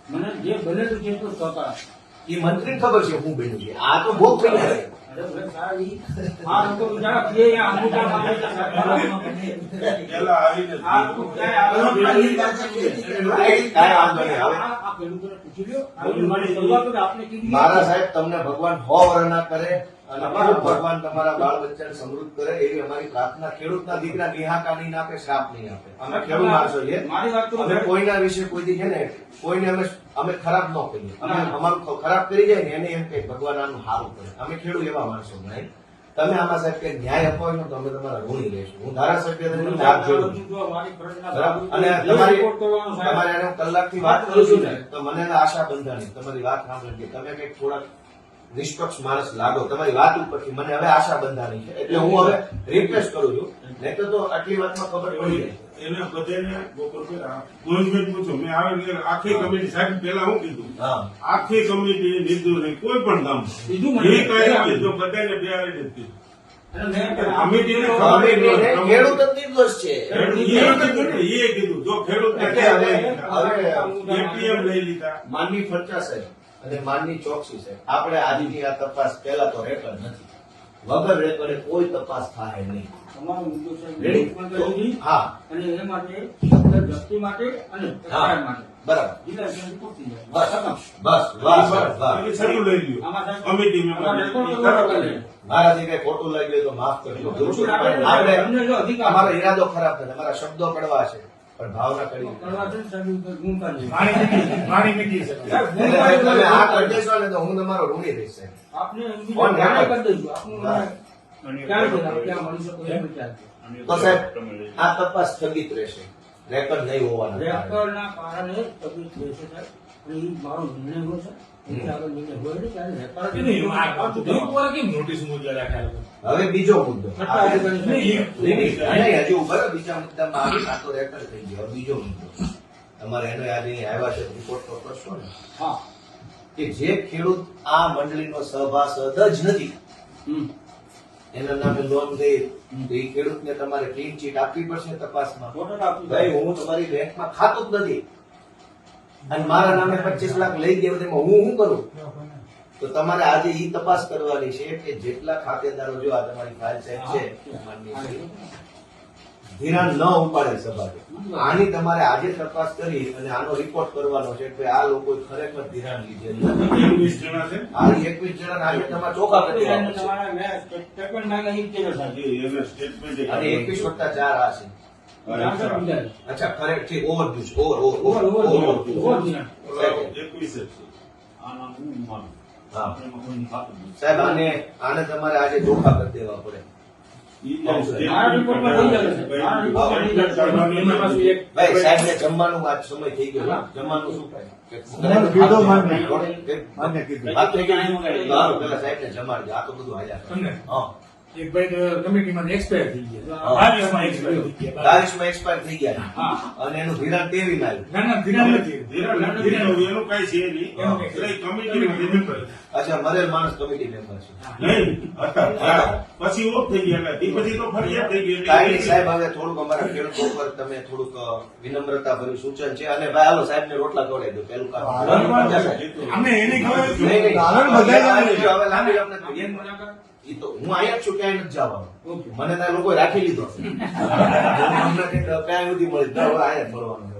મને જે બનેલું છે એટલું સહકાર આપો. એ મંત્રીને ખબર છે હું બન્યું છે. આ તો ભોગ થઈ જાય. અરે ભલે સારી આ લોકો બિચારા કે અહીંયા અંગૂઠા મારે છે, સાહેબ. પેલા આવીને આ તો ક્યાંય આવવાનું નથી. કાંઈ વાંધો નહીં. હવે આ ખેડૂતોને પૂછી લ્યો. આવી મારી શરૂઆત તો આપણે કીધી. મારા સાહેબ તમને ભગવાન 100 વર્ષ ના કરે અને ખૂબ ભગવાન તમારા બાળ બચ્ચાને સમૃદ્ધ કરે એવી અમારી પ્રાર્થના. ખેડૂતના દીકરા નિહાકા નહીં આપે, શ્રાપ નહીં આપે. અમે ખેડૂત માણસો છીએ. મારી વાત તો અમે કોઈના વિશે કોઈથી છે ને કોઈને અમે ખરાબ ન કહીએ. અમે અમારું ખરાબ કરી જાય ને એને એમ કે ભગવાન આનું સારું કરે. અમે ખેડૂત એવા માણસો નહીં. તમે આમાં સાહેબ કે ન્યાય અપાવો તો અમે તમારા ઋણી રહીશું. હું ધારાસભ્ય તરીકે હાથ જોડું છું. મારી ફરજના બરાબર? ભાગરૂપે અને જે તમારી રિપોર્ટ કરવાનો સાહેબ. તમારે એને કલાકથી વાત કરું છું ને તો મને આશા બંધાણી તમારી વાત સાંભળી કે તમે કઈક થોડાક નિષ્પક્ષ માણસ લાગો. તમારી વાત ઉપરથી મને હવે આશા બંધાણી છે એટલે હું હવે રિક્વેસ્ટ કરું છું. નહીં તો આટલી વાતમાં ખબર પડી જાય. એને બધાને બપોર ગોવિંદભાઈ પૂછો મેં આવે આખી કમિટી સાહેબ પેલા હું કીધું હા આખી કમિટી લીધું નહીં કોઈ પણ કામ બીજું મને એ કઈ કીધું બધાને બેહાડી નથી અને મેં કમિટીને ખેડૂત જ નિર્દોષ છે. એ કીધું જો ખેડૂત હવે એટીએમ લઈ લીધા માનની ફરચા સાહેબ અને માનની ચોકસી સાહેબ આપણે આજની આ તપાસ પહેલા તો રેકર્ડ નથી. વગર રેકર્ડે કોઈ તપાસ થાય નહીં. તમારો મુદ્દો છે રેડી? પણ કરી દીધી. હા અને એ માટે શબ્દ વ્યક્તિ માટે અને સરકાર માટે બરાબર. જિલ્લા પંચાયત પૂરતી જાય. બસ ખતમ. બસ વાહ સાહેબ, વાહ. એ સરું લઈ લ્યો આમાં સાહેબ કમિટી આમાં મેમ્બર રેકોર્ડ કરવાનો કરે. મારાથી કઈ ખોટું લાગ્યું તો માફ કરજો. આપણે તમને જો અધિકાર અમારો ઈરાદો ખરાબ નથી. અમારા શબ્દો કડવા છે પણ ભાવના કડી. કરવા છે ને સાહેબ ઉપર ગુણતા નહીં. મારી મીઠી છે. સાહેબ, એટલે ગુણતા તમે નહીં. આ કરી દેશો ને તો હું તમારો ઋણી રહીશ સાહેબ. આપને બીજું કોણ જાણ જાણે? કરી દઈશું. આપનું હા. ક્યાં છે? આપણે ક્યાં મળી શકો એમ વિચાર છે. તો સાહેબ આ તપાસ સ્થગિત રહેશે. રેકર્ડ નહીં હોવાના કારણે. રેકર્ડના કારણે તકલીફ રહેશે સાહેબ. અને એ મારો નિર્ણય હોય છે. એટલે આગળ નિર્ણય હોય નહીં ત્યારે રેકર્ડ નહીં, આ એક વાર કેમ નોટિસ મૂક્યા રાખ્યા લોકો? હવે બીજો મુદ્દો ખટ્ટા અધિકારી નહીં, નહીં, હજી ઉભા રહો. બીજા મુદ્દામાં આવી આ તો રેકર્ડ થઈ ગયો. હવે બીજો મુદ્દો તમારે એનો આજે આવ્યા છે રિપોર્ટ તો કરશો ને હા. કે જે ખેડૂત આ મંડળીનો સભાસદ જ નથી હમ. એના નામે લોન ગઈ તો એ ખેડૂતને તમારે ક્લીન ચીટ આપવી પડશે તપાસમાં. ફોટો આપી દો. ભાઈ હું તમારી બેંકમાં ખાતું જ નથી અને મારા નામે 25 લાખ લઈ ગયા તેમાં હું શું કરું? તો તમારે આજે ઈ તપાસ કરવાની છે કે જેટલા ખાતેદારો જો આ તમારી ફાઇલ સાહેબ છે માનનીય છે, ધિરાણ ન ઉપાડે સભાએ. આની તમારે આજે તપાસ કરી અને આનો રિપોર્ટ કરવાનો છે કે આ લોકો ખરેખર ધિરાણ લીધેલું નથી. 21 જણા છે આ 21 જણા આજે તમારે ચોખા કરી દેવા પડશે. તમારા મેં સ્ટેટમેન્ટ માંગે એ જ કર્યો સાહેબ. એને સ્ટેટમેન્ટ અને 21 વત્તા 4 આ છે. આગળ બીજા. અચ્છા ખરેખર ઠીક ઓવરડ્યુ છે. Over over, over, over, over દિના. 21 જ છે હા સાહેબ આને તમારે આજે ચોખા કરી દેવા પડે. મારા રિપોર્ટમાં થઈ જશે. મારા રિપોર્ટમાં થઈ જશે. એમાં પાછું એક ભાઈ સાહેબ ને જમવાનું આજ સમય થઈ ગયો. જમવાનું શું થાય? તમારું કીધું માન્ય. એક માન્ય કીધું. વાત થઈ ગઈ. સારું, પેલા સાહેબ ને જમાડજો. આ તો બધું હાલ્યા કરે. તમને હા. એક ભાઈ કમિટીમાં એક્સપાયર થઈ ગયા. હા. 22 માં એક્સપાયર થઈ ગયા. 40 માં એક્સપાયર થઈ ગયા હા. અને એનું ધિરાણ 23 માં આવ્યું. ના ના ધીરાણ નથી. ધીરાણ નથી લીધું, એનું કાંઈ છે નહીં. એનું એટલે કમિટી મેમ્બર અચ્છા મરેલ માણસ કમિટી મેમ્બર છે. નહીં હતા પછી ઓફ થઈ ગયા એટલે પછી તો ફરિયાદ થઈ ગઈ કાંઈ નહીં સાહેબ, હવે થોડુંક અમારા ખેડૂતો પર તમે થોડુંક વિનમ્રતા ભર્યું સૂચન છે અને ભાઈ હાલો સાહેબ ને રોટલા ખવડાવી દો. પેલું કામ અમને એને ખબર નહીં, નહીં. કારણ બધાય જાણે છે. હવે લાંબી વાત નથી. એમ મુલાકાત. ઈ તો હું અહીંયા જ છું, ક્યાંય નથી જવાનું. ઓકે. મને ત્યાં લોકો રાખી લીધો. અમને કંઈક ક્યાંય સુધી મળી જાય, હવે અહીંયા જ મળવાનું.